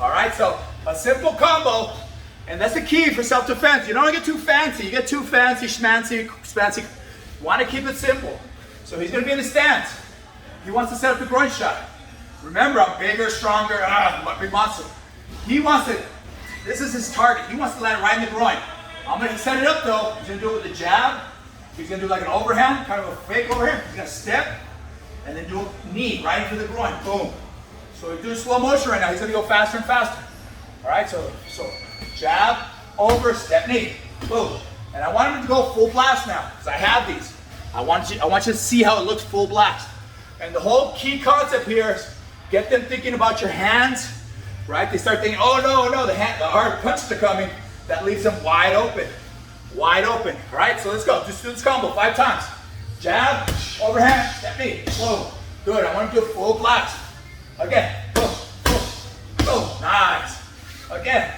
All right, so a simple combo, and that's the key for self-defense. You don't want to get too fancy. You get too fancy, schmancy. You want to keep it simple. So he's going to be in the stance. He wants to set up the groin shot. Remember, I'm bigger, stronger, big monster. He wants to, this is his target. He wants to land right in the groin. I'm going to set it up though. He's going to do it with a jab. He's going to do like an overhand, kind of a fake overhand. He's going to step and then do a knee right into the groin. Boom. So he's doing slow motion right now. He's going to go faster and faster. All right, so jab, over, step, knee. Boom. And I want him to go full blast now because I have these. I want you to see how it looks full blast. And the whole key concept here is get them thinking about your hands, right? They start thinking, oh no, the hard punches are coming. That leaves them wide open. Wide open. All right, so let's go. Just do this combo 5 times. Jab, overhand, step knee. Boom. Good. I want to do a full blast. Again. Boom, boom, boom. Nice. Again.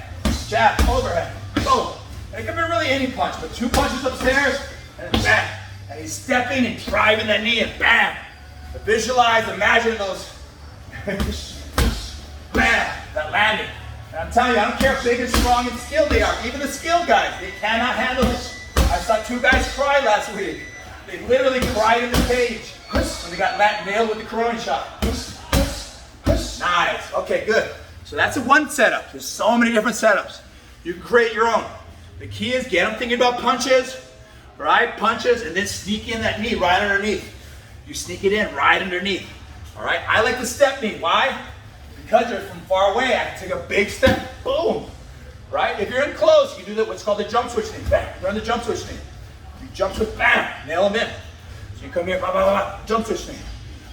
Jab, overhand. Boom. And it can be really any punch, but 2 punches upstairs and then bam. And he's stepping and driving that knee and bam. Visualize, imagine those. Bam. That landing. And I'm telling you, I don't care how big and strong and skilled they are. Even the skilled guys, they cannot handle it. I saw 2 guys cry last week. They literally cried in the cage when they got nailed with the groin shot. Nice. Okay, good. So that's one setup. There's so many different setups. You can create your own. The key is get them thinking about punches, right? Punches, and then sneak in that knee right underneath. You sneak it in right underneath. All right, I like the step knee. Why? Because they're from far away. I can take a big step, boom. Right? If you're in close, you can do what's called the jump switch knee. Bam, run the jump switch knee. You jump switch, bam, nail them in. So you come here, blah, blah, blah, jump switch knee.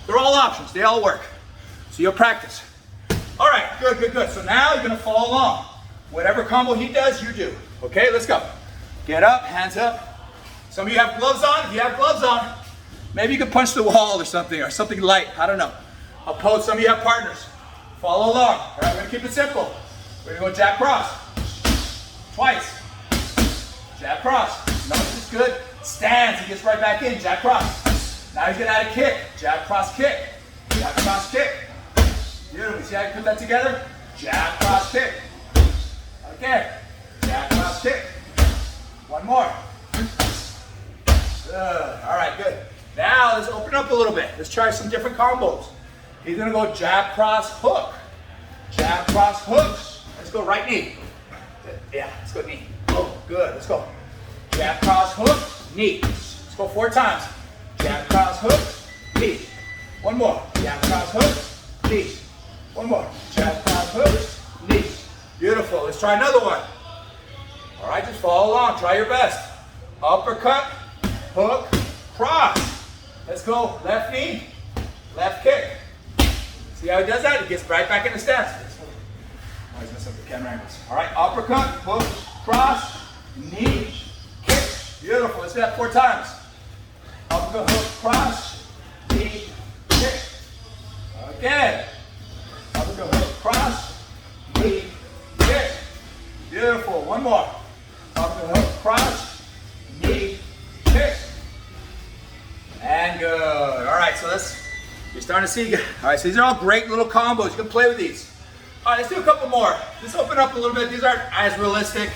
They're all options, they all work. So you'll practice. All right, good, good, good. So now you're gonna follow along. Whatever combo he does, you do. Okay, let's go. Get up, hands up. Some of you have gloves on. If you have gloves on, maybe you can punch the wall or something light, I don't know. Oppose, some of you have partners. Follow along. All right, we're gonna keep it simple. We're gonna go jab cross. Twice. Jab cross. No, this is good. Stands, he gets right back in, jab cross. Now he's gonna add a kick. Jab cross kick. Jab cross kick. Beautiful. See how you put that together? Jab cross kick. Again. Jab cross kick. One more. Good. All right, good. Now let's open up a little bit. Let's try some different combos. He's gonna go jab cross hook. Jab cross hook. Let's go right knee. Yeah, let's go knee. Oh, good. Let's go. Jab cross hook, knee. Let's go 4 times. Jab cross hook, knee. One more. Jab cross hook, knee. One more. Jab cross hook, knee. Beautiful. Let's try another one. All right, just follow along. Try your best. Uppercut, hook, cross. Let's go. Left knee, left kick. See how he does that? He gets right back in the stance. Always mess up the camera angles. All right, uppercut, hook, cross, knee, kick. Beautiful. Let's do that 4 times. Uppercut, hook, cross, knee, kick. Again. Uppercut, hook, cross, knee, kick. Beautiful. One more. Uppercut, hook, cross, knee, kick. And good. All right, so you're starting to see. All right, so these are all great little combos. You can play with these. All right, let's do a couple more. Let's open up a little bit. These aren't as realistic.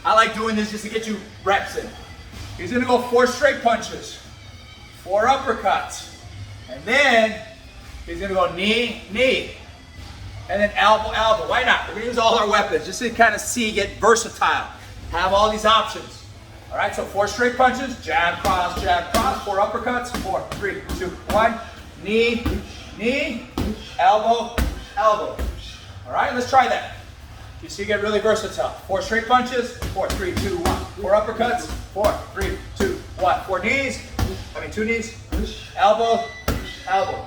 I like doing this just to get you reps in. He's gonna go 4 straight punches, 4 uppercuts, and then he's gonna go knee, knee, and then elbow, elbow. Why not? We're gonna use all our weapons just to kind of get versatile, have all these options. All right, so 4 straight punches, jab, cross, 4 uppercuts, 4, 3, 2, 1, knee, knee, elbow, elbow. All right, let's try that. You see, you get really versatile. 4 straight punches, 4, 3, 2, 1. 4 uppercuts, 4, 3, 2, 1. 4 knees, 2 knees, elbow, elbow.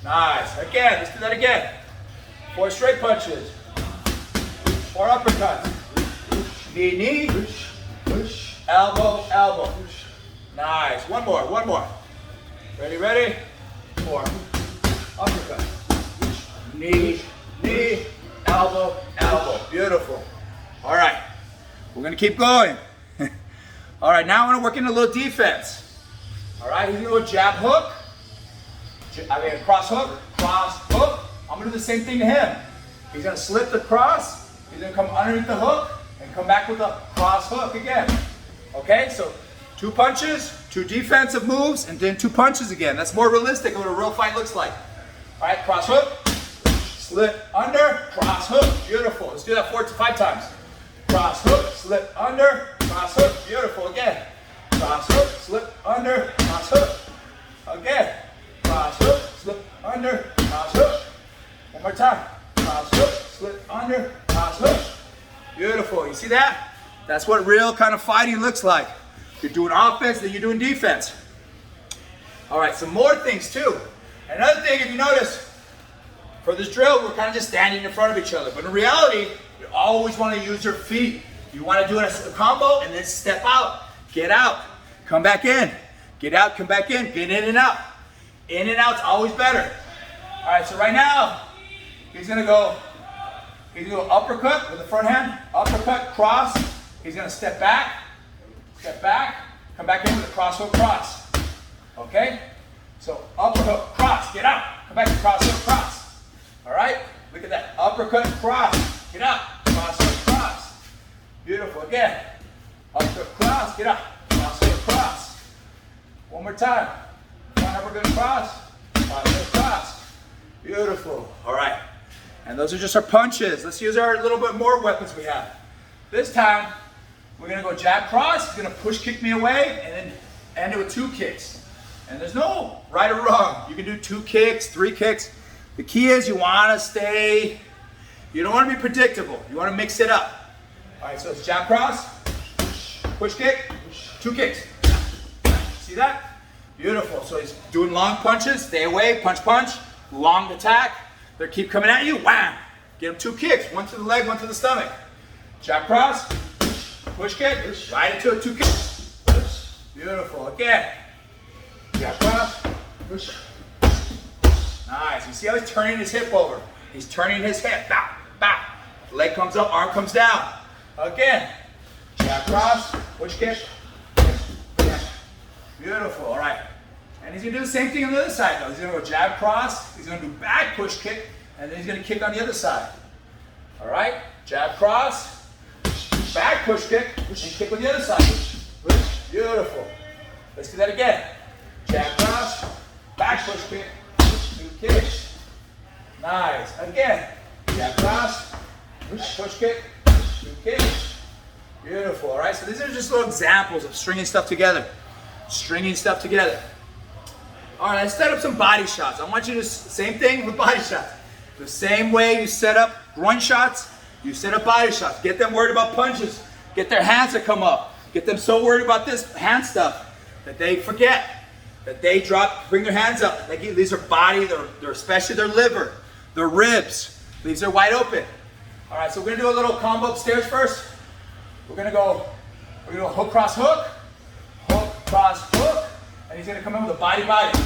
Nice. Again, let's do that again. 4 straight punches, 4 uppercuts, knee, knee, elbow, elbow. Nice. One more, one more. Ready, ready? 4 uppercuts, knee, knee, elbow, elbow. Beautiful. All right, we're gonna keep going. All right, now I wanna work in a little defense. All right, he's gonna go jab hook, cross hook, cross hook. I'm gonna do the same thing to him. He's gonna slip the cross, he's gonna come underneath the hook, and come back with a cross hook again. Okay, so 2 punches, 2 defensive moves, and then 2 punches again. That's more realistic of what a real fight looks like. All right, cross hook, slip under, cross hook, beautiful. Let's do that 4 to 5 times. Cross hook, slip under, cross hook, beautiful. Again, cross hook, slip under, cross hook. Again, cross hook, slip under, cross hook. One more time. Cross hook, slip under, cross hook. Beautiful. You see that? That's what real kind of fighting looks like. You're doing offense, then you're doing defense. All right, some more things too. Another thing, if you notice, for this drill, we're kind of just standing in front of each other. But in reality, you always want to use your feet. You want to do a combo and then step out, get out, come back in, get out, come back in, get in and out. In and out's always better. All right, so right now, he's gonna go uppercut with the front hand, uppercut, cross. He's gonna step back, come back in with a cross hook, cross. Okay? So uppercut, cross, get out, come back to cross hook, cross. All right? Look at that, uppercut, cross, get out, cross hook, cross. Beautiful, again. Uppercut, cross, get out, cross hook, cross. One more time. One uppercut, cross, cross hook, cross. Beautiful, all right. And those are just our punches. Let's use our little bit more weapons we have. This time, we're gonna go jab cross. He's gonna push kick me away and then end it with 2 kicks. And there's no right or wrong. You can do 2 kicks, 3 kicks. The key is you want to stay, you don't want to be predictable. You want to mix it up. All right, so it's jab cross, push kick, 2 kicks. See that? Beautiful. So he's doing long punches, stay away, punch, punch, long attack. They keep coming at you, wham. Get him 2 kicks, 1 to the leg, 1 to the stomach. Jab cross, push kick, right into it, 2 kicks. Beautiful. Again. Jab cross, push. Nice. You see how he's turning his hip over? He's turning his hip. Back, back. Leg comes up, arm comes down. Again. Jab cross, push kick. Beautiful. All right. And he's going to do the same thing on the other side, though. He's going to go jab cross. He's going to do back push kick. And then he's going to kick on the other side. All right. Jab cross. Back push kick. And kick on the other side. Beautiful. Let's do that again. Jab cross. Back push kick. 2 kicks. Nice. Again. Jab cross. Push kick. 2 kicks. Beautiful. All right. So these are just little examples of stringing stuff together. Stringing stuff together. All right, let's set up some body shots. I want you to, same thing with body shots. The same way you set up groin shots, you set up body shots. Get them worried about punches. Get their hands to come up. Get them so worried about this hand stuff that they forget, that they drop, bring their hands up. These are body, they're especially their liver, their ribs. These are wide open. All right, so we're gonna do a little combo upstairs first. We're gonna go hook, cross, hook. Hook, cross, hook. And he's gonna come in with a body, body.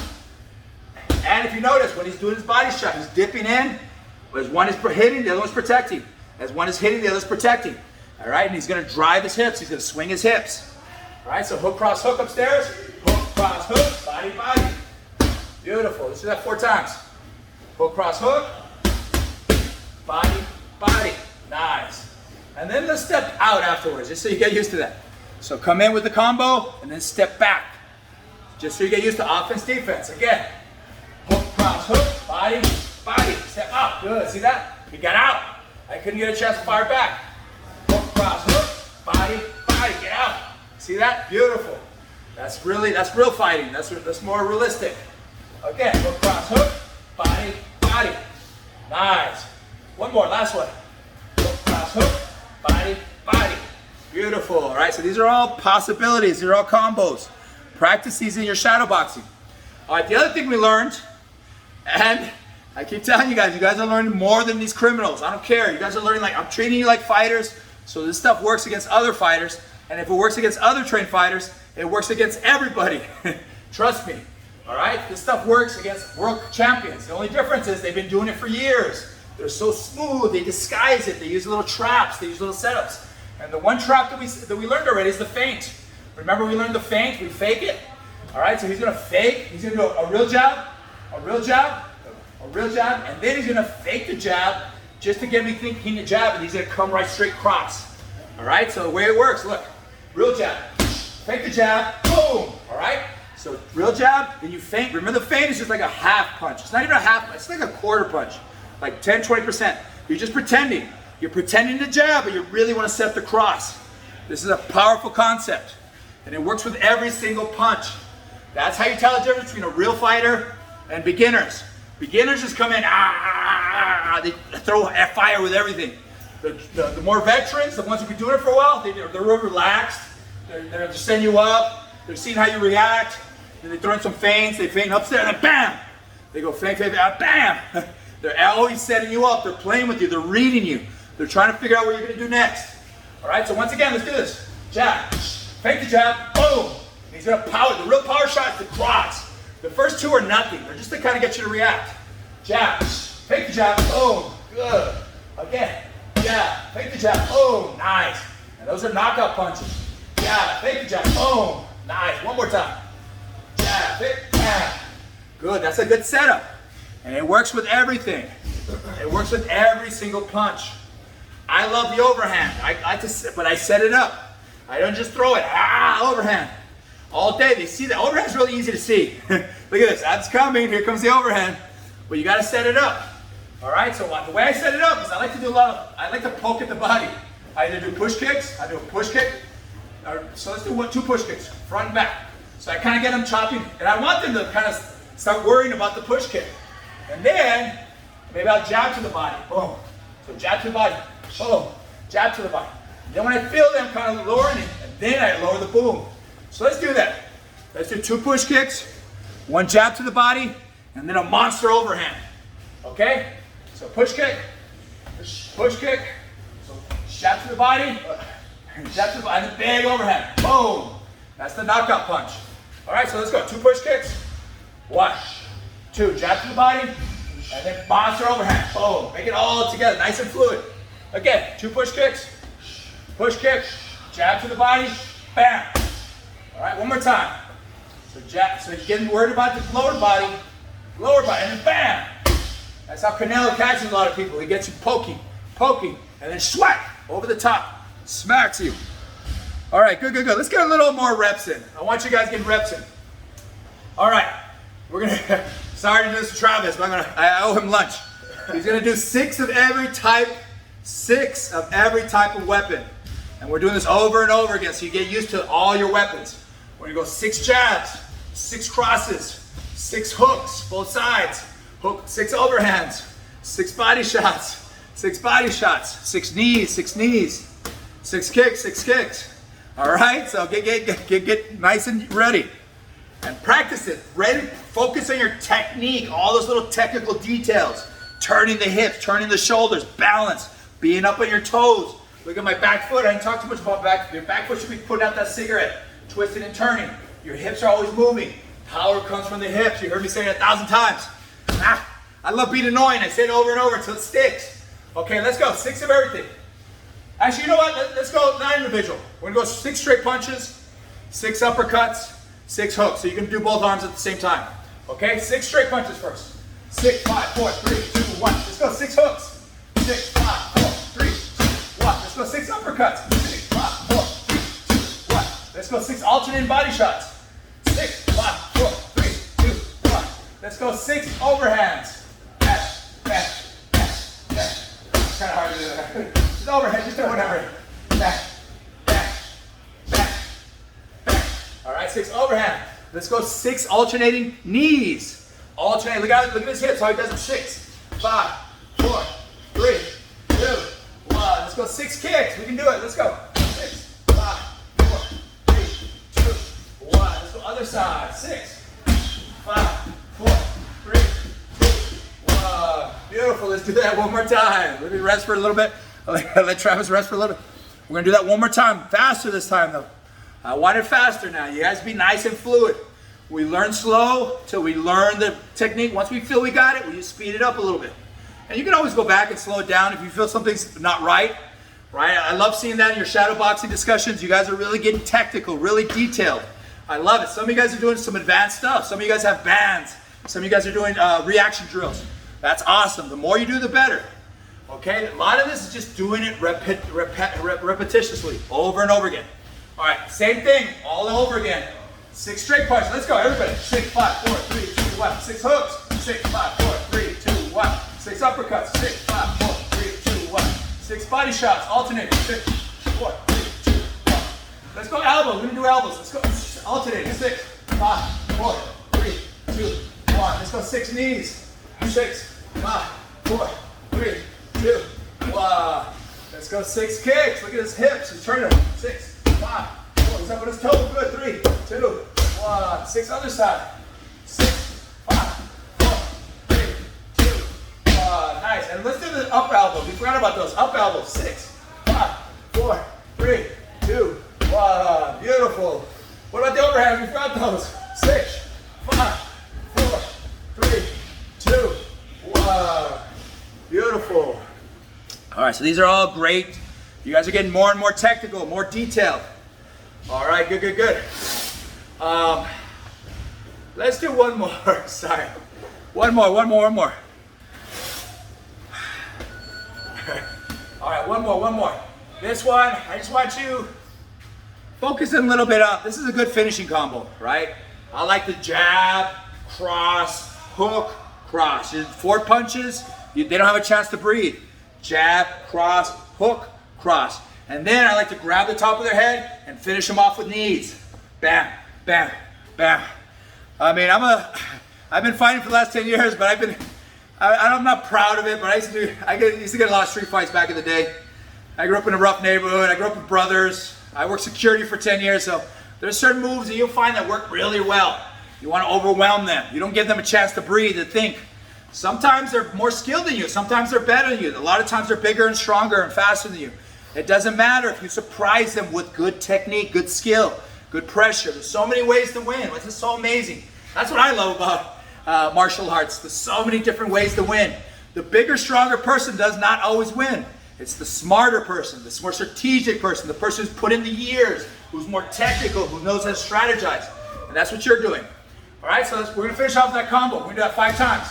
And if you notice, when he's doing his body shot, he's dipping in. As one is hitting, the other one's protecting. As one is hitting, the other's protecting. All right, and he's gonna drive his hips. He's gonna swing his hips. All right, so hook, cross, hook upstairs. Hook, cross, hook, body, body. Beautiful. Let's do that 4 times. Hook, cross, hook. Body, body. Nice. And then let's step out afterwards, just so you get used to that. So come in with the combo, and then step back. Just so you get used to offense, defense. Again, hook, cross, hook, body, body. Step up. Good. See that? He got out. I couldn't get a chance to fire back. Hook, cross, hook, body, body. Get out. See that? Beautiful. That's real fighting. That's more realistic. Again, hook, cross, hook, body, body. Nice. One more. Last one. Hook, cross, hook, body, body. Beautiful. All right. So these are all possibilities. These are all combos. Practice these in your shadow boxing. All right, the other thing we learned, and I keep telling you guys are learning more than these criminals. I don't care. You guys are learning, like, I'm treating you like fighters, so this stuff works against other fighters, and if it works against other trained fighters, it works against everybody. Trust me. All right? This stuff works against world champions. The only difference is they've been doing it for years. They're so smooth. They disguise it. They use little traps. They use little setups. And the one trap that we learned already is the feint. Remember we learned the feint, we fake it. All right, so he's gonna fake, he's gonna do a real jab, a real jab, a real jab, and then he's gonna fake the jab just to get me thinking the jab, and he's gonna come right straight cross. All right, so the way it works, look, real jab, fake the jab, boom, all right? So real jab, then you feint. Remember the feint is just like a half punch. It's not even a half punch, it's like a quarter punch, like 10, 20%. You're just pretending. You're pretending to jab, but you really wanna set the cross. This is a powerful concept. And it works with every single punch. That's how you tell the difference between a real fighter and beginners. Beginners just come in, they throw fire with everything. The more veterans, the ones who've been doing it for a while, they're real relaxed. They're just setting you up. They're seeing how you react. Then they throw in some feints. They feint upstairs, and then bam! They go feint, feint, feint, bam! They're always setting you up. They're playing with you. They're reading you. They're trying to figure out what you're going to do next. All right, so once again, let's do this. Jab. Fake the jab, boom. And he's gonna power. The real power shot is the cross. The first 2 are nothing. They're just to kind of get you to react. Jab, fake the jab, boom. Good. Again, jab, fake the jab, boom. Nice. And those are knockout punches. Jab, fake the jab, boom. Nice. One more time. Jab, fake, jab. Good. That's a good setup. And it works with everything. It works with every single punch. I love the overhand. But I set it up. I don't just throw it, overhand. All day, they see that. Overhand's really easy to see. Look at this, that's coming, here comes the overhand. But you gotta set it up. All right, so the way I set it up is I like to poke at the body. I either do push kicks, I do a push kick. So let's do 2 push kicks, front and back. So I kind of get them chopping, and I want them to kind of start worrying about the push kick. And then maybe I'll jab to the body, boom. So jab to the body, boom, jab to the body. And then when I feel them kind of lowering it, and then I lower the boom. So let's do that. Let's do 2 push kicks, 1 jab to the body, and then a monster overhand. Okay? So push kick, so jab to the body, jab to the body, and a big overhand. Boom. That's the knockout punch. All right, so let's go. 2 push kicks, 1, 2, jab to the body, and then monster overhand. Boom. Make it all together, nice and fluid. Again, 2 push kicks, push kick, jab to the body, bam. All right, one more time. So jab, so you're getting worried about the lower body, and then bam. That's how Canelo catches a lot of people. He gets you poking, and then sweat over the top, smacks you. All right, good. Let's get a little more reps in. I want you guys getting reps in. All right, we're gonna, sorry to do this to Travis, but I owe him lunch. He's gonna do 6 of every type of weapon. And we're doing this over and over again, so you get used to all your weapons. We're gonna go 6 jabs, 6 crosses, 6 hooks, both sides, 6 overhands, 6 body shots, 6 knees, 6 kicks, 6 kicks. All right, so get nice and ready. And practice it. Ready, focus on your technique, all those little technical details. Turning the hips, turning the shoulders, balance, being up on your toes. Look at my back foot. I didn't talk too much about back. Your back foot should be putting out that cigarette, twisting and turning. Your hips are always moving. Power comes from the hips. You heard me say it 1,000 times. I love being annoying. I say it over and over until it sticks. Okay, let's go. 6 of everything. Actually, you know what? Let's go not individual. We're gonna go 6 straight punches, 6 uppercuts, 6 hooks. So you can do both arms at the same time. Okay, 6 straight punches first. 6, 5, 4, 3, 2, 1. Let's go 6 hooks. 6, 5, 4, 3, 2, 1. Let's go 6 uppercuts. 6, 5, 4, 3, 2, 1. Let's go 6 alternating body shots. 6, 5, 4, 3, 2, 1. Let's go 6 overhands. Bash, bash, bash, bash. It's kind of hard to do that. Just overhead, just do whatever. Bash, bash, bash, bash. All right, 6 overhand. Let's go 6 alternating knees. Alternate. Look at his hips, how he does it. 6, 5, 4, 3, 2, 1. Let's go 6 kicks. We can do it. Let's go. 6, 5, 4, 3, 2, 1. Let's go other side. 6, 5, 4, 3, 2, 1. Beautiful. Let's do that one more time. Let me rest for a little bit. Let Travis rest for a little bit. We're going to do that one more time. Faster this time, though. I want it faster now. You guys be nice and fluid. We learn slow till we learn the technique. Once we feel we got it, we just speed it up a little bit. And you can always go back and slow it down if you feel something's not right. I love seeing that in your shadow boxing discussions. You guys are really getting technical, really detailed. I love it. Some of you guys are doing some advanced stuff. Some of you guys have bands. Some of you guys are doing reaction drills. That's awesome. The more you do, the better. Okay, a lot of this is just doing it repetitiously, over and over again. All right, same thing, all over again. 6 straight punches. Let's go, everybody. 6, 5, 4, 3, 2, 1. 6 hooks. 6, 5, 4, 3, 2, 1. 6 uppercuts. 6, 5, 4, 3, 2, 1. 6 body shots. Alternating. 6, 4, 3, 2, 1. Let's go elbows. We're gonna do elbows. Let's go. Alternating. 6, 5, 4, 3, 2, 1. Let's go 6 knees. 6, 5, 4, 3, 2, 1. Let's go 6 kicks. Look at his hips. He's turning them. 6, 5, 4. He's up on his toe. Good. 3, 2, 1. 6 other side. 6, 5, 4, 3, 2, 1. Nice. And let's do the up elbow. We forgot about those. Up elbows. 6, 5, 4, 3, 2, 1. Beautiful. What about the overhand? We forgot those. 6, 5, 4, 3, 2, 1. Beautiful. All right, so these are all great. You guys are getting more and more technical, more detailed. All right, good. Let's do one more. Sorry. One more. All right, one more. This one, I just want you focusing a little bit up. This is a good finishing combo, right? I like the jab, cross, hook, cross. 4 punches, they don't have a chance to breathe. Jab, cross, hook, cross. And then I like to grab the top of their head and finish them off with knees. Bam, bam, bam. I mean, I've been fighting for the last 10 years, but I'm not proud of it, but I used to get a lot of street fights back in the day. I grew up in a rough neighborhood. I grew up with brothers. I worked security for 10 years, so there's certain moves that you'll find that work really well. You want to overwhelm them. You don't give them a chance to breathe and think. Sometimes they're more skilled than you. Sometimes they're better than you. A lot of times they're bigger and stronger and faster than you. It doesn't matter if you surprise them with good technique, good skill, good pressure. There's so many ways to win. This is so amazing. That's what I love about martial arts. There's so many different ways to win. The bigger, stronger person does not always win. It's the smarter person, the more strategic person, the person who's put in the years, who's more technical, who knows how to strategize. And that's what you're doing. All right, so we're going to finish off with that combo. We're going to do that 5 times.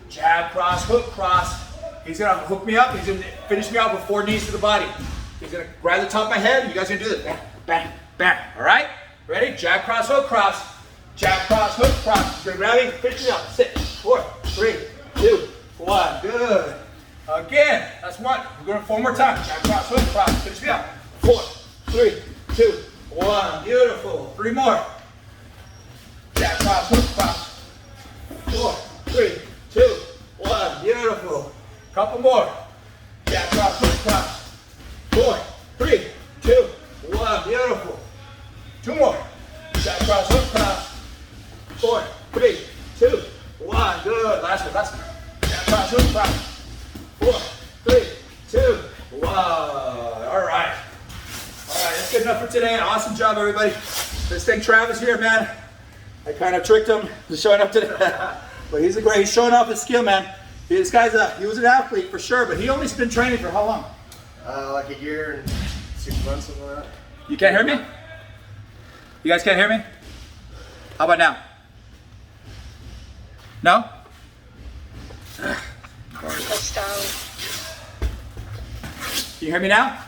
Jab, cross, hook, cross. He's going to hook me up. He's going to finish me off with 4 knees to the body. He's going to grab the top of my head. You guys are going to do this. Bang, bang, bang. All right? Ready? Jab, cross, hook, cross. Jab, cross, hook, cross. He's going to grab me. Finish me up. 6, 4, 3, 2, 1. Good. Again. That's 1. We're going 4 more times. Jab, cross, hook, cross. Finish me up. 4, 3, 2, 1. Beautiful. 3 more. Jab, cross, hook, cross. 4, 3, 2, 1. Beautiful. Couple more. Jab, cross, hook, cross. 4, 3, 2, 1. Beautiful. 2 more. Jab, cross, hook, cross. 4, 3, 2, 1. Good. Last one. Last one. Jab, cross, hook, cross. 4, 3, 2, 1. All right. That's good enough for today. Awesome job, everybody. This thing, Travis here, man. I kind of tricked him to showing up today. But he's showing off his skill, man. This guy's he was an athlete for sure, but he only been training for how long? Like a year and 6 months, something like that. You can't hear me? You guys can't hear me? How about now? No? Can you hear me now?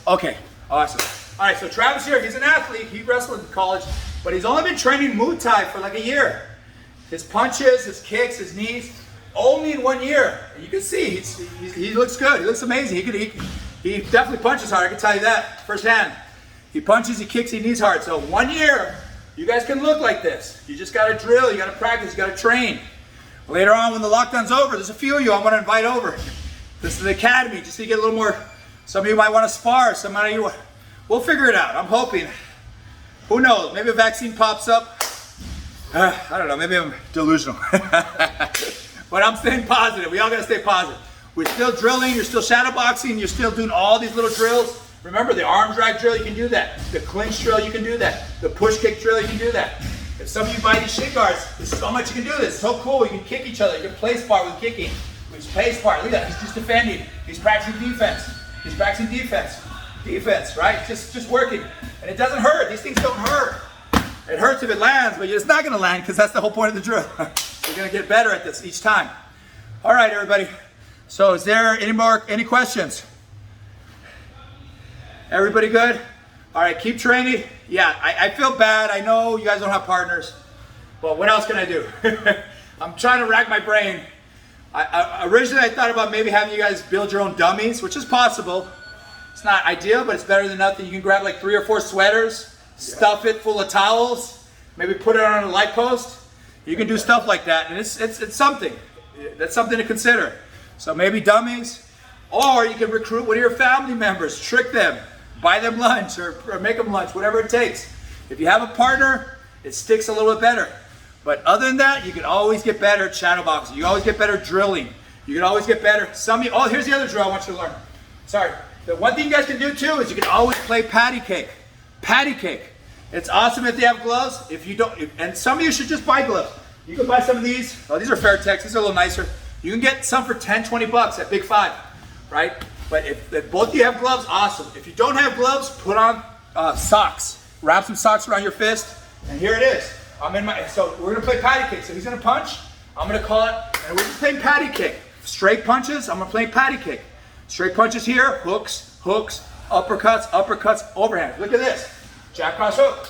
Okay, awesome. All right, so Travis here, he's an athlete. He wrestled in college, but he's only been training Muay Thai for like a year. His punches, his kicks, his knees, only in 1 year. And you can see, he looks good. He looks amazing. He definitely punches hard, I can tell you that firsthand. He punches, he kicks, he knees hard. So 1 year, you guys can look like this. You just gotta drill, you gotta practice, you gotta train. Later on, when the lockdown's over, there's a few of you I wanna invite over. This is the academy, just to get a little more, some of you might wanna spar, some of you, we'll figure it out, I'm hoping. Who knows, maybe a vaccine pops up. I don't know, maybe I'm delusional. But I'm staying positive, we all gotta stay positive. We're still drilling, you're still shadow boxing, you're still doing all these little drills. Remember, the arm drag drill, you can do that. The clinch drill, you can do that. The push kick drill, you can do that. If some of you buy these shin guards, this is so much you can do this. It's so cool, you can kick each other. You can play spar with kicking. With pace spar, look at that, he's just defending. He's practicing defense. He's practicing defense. Defense, right? Just working. And it doesn't hurt, these things don't hurt. It hurts if it lands, but it's not gonna land because that's the whole point of the drill. You're gonna get better at this each time. All right, everybody. So is there any questions? Everybody good? All right, keep training. Yeah, I feel bad. I know you guys don't have partners, but what else can I do? I'm trying to rack my brain. Originally, I thought about maybe having you guys build your own dummies, which is possible. It's not ideal, but it's better than nothing. You can grab like 3 or 4 sweaters, stuff it full of towels, maybe put it on a light post. You can do stuff like that, and it's something. That's something to consider. So maybe dummies, or you can recruit one of your family members, trick them, buy them lunch or make them lunch, whatever it takes. If you have a partner, it sticks a little bit better. But other than that, you can always get better at shadow boxing. You can always get better at drilling. You can always get better. Oh, here's the other drill I want you to learn. Sorry. The one thing you guys can do too is you can always play patty cake. Patty cake. It's awesome if they have gloves. If you don't, and some of you should just buy gloves. You can buy some of these. Oh, these are Fairtex. These are a little nicer. You can get some for 10, 20 bucks at Big 5, right? But if both of you have gloves, awesome. If you don't have gloves, put on socks. Wrap some socks around your fist, and here it is. So we're gonna play patty cake. So he's gonna punch, I'm gonna call it, and we're just playing patty cake. Straight punches, I'm gonna play patty cake. Straight punches here, hooks, hooks, uppercuts, uppercuts, overhand. Look at this, jab, cross, hook.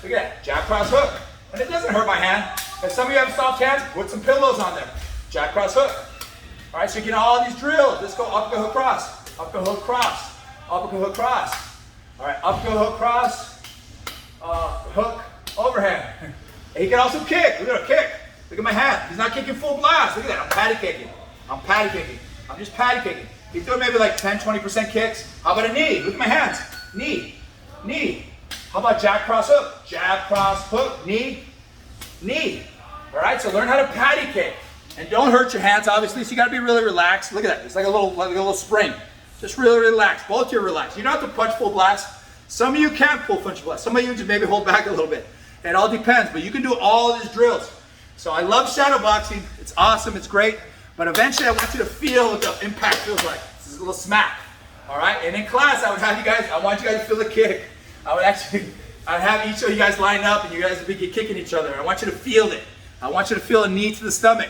Look at that, jab, cross, hook. And it doesn't hurt my hand. If some of you have soft hands, put some pillows on them. Jab, cross, hook. All right, so you get all these drills. Let's go up, go, hook, cross. Up, go, hook, cross. Up, go, hook, cross. All right, up, go, hook, cross. hook, overhand. He can also kick. Look at him kick. Look at my hand. He's not kicking full blast. Look at that. I'm patty kicking. I'm patty kicking. I'm just patty kicking. He's doing maybe like 10, 20% kicks. How about a knee? Look at my hands. Knee. Knee. How about jab, cross, hook? Jab, cross, hook, knee, knee. All right, so learn how to patty kick. And don't hurt your hands, obviously, so you gotta be really relaxed. Look at that, it's like a little spring. Just really relax, both of you relax. You don't have to punch full blast. Some of you can't pull punch full blast. Some of you just maybe hold back a little bit. It all depends, but you can do all of these drills. So I love shadow boxing. It's awesome, it's great. But eventually I want you to feel what the impact feels like. This is a little smack, all right? And in class, I want you guys to feel the kick. I'd have each of you guys line up and you guys would be kicking each other. I want you to feel it. I want you to feel a knee to the stomach.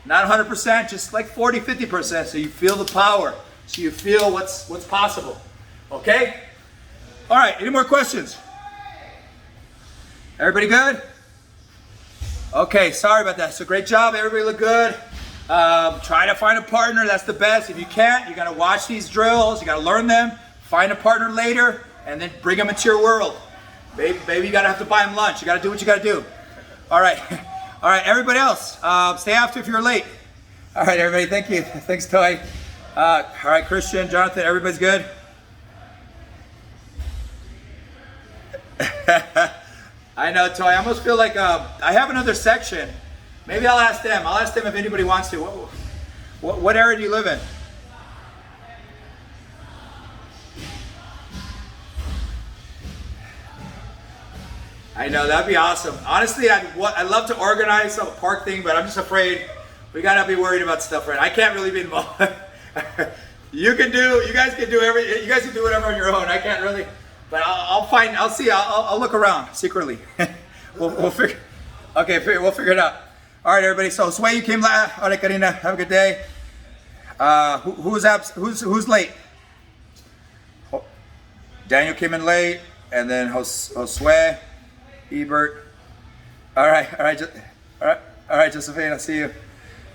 Not 100%, just like 40, 50%, so you feel the power. So you feel what's possible, okay? All right, any more questions? Everybody good? Okay, sorry about that. So great job, everybody look good. Try to find a partner, that's the best. If you can't, you gotta watch these drills, you gotta learn them, find a partner later, and then bring them into your world. Baby, you gotta have to buy them lunch. You gotta do what you gotta do. All right, all right, everybody else, stay after if you're late. All right, everybody, thank you. Thanks, Toy. All right, Christian, Jonathan, everybody's good? I know, Toy, I almost feel like I have another section. Maybe I'll ask them. I'll ask them if anybody wants to. What area do you live in? I know, that'd be awesome. Honestly, I'd love to organize a park thing, but I'm just afraid we gotta be worried about stuff, right? I can't really be involved. You guys can do whatever on your own. I can't really, but I'll look around secretly. We'll figure it out. All right, everybody, so Sway, you came last. All right, Karina, have a good day. Who's late? Daniel came in late, and then Josue. Ebert. All right, Josephine, I'll see you.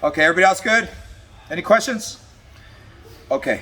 Okay, everybody else good? Any questions? Okay.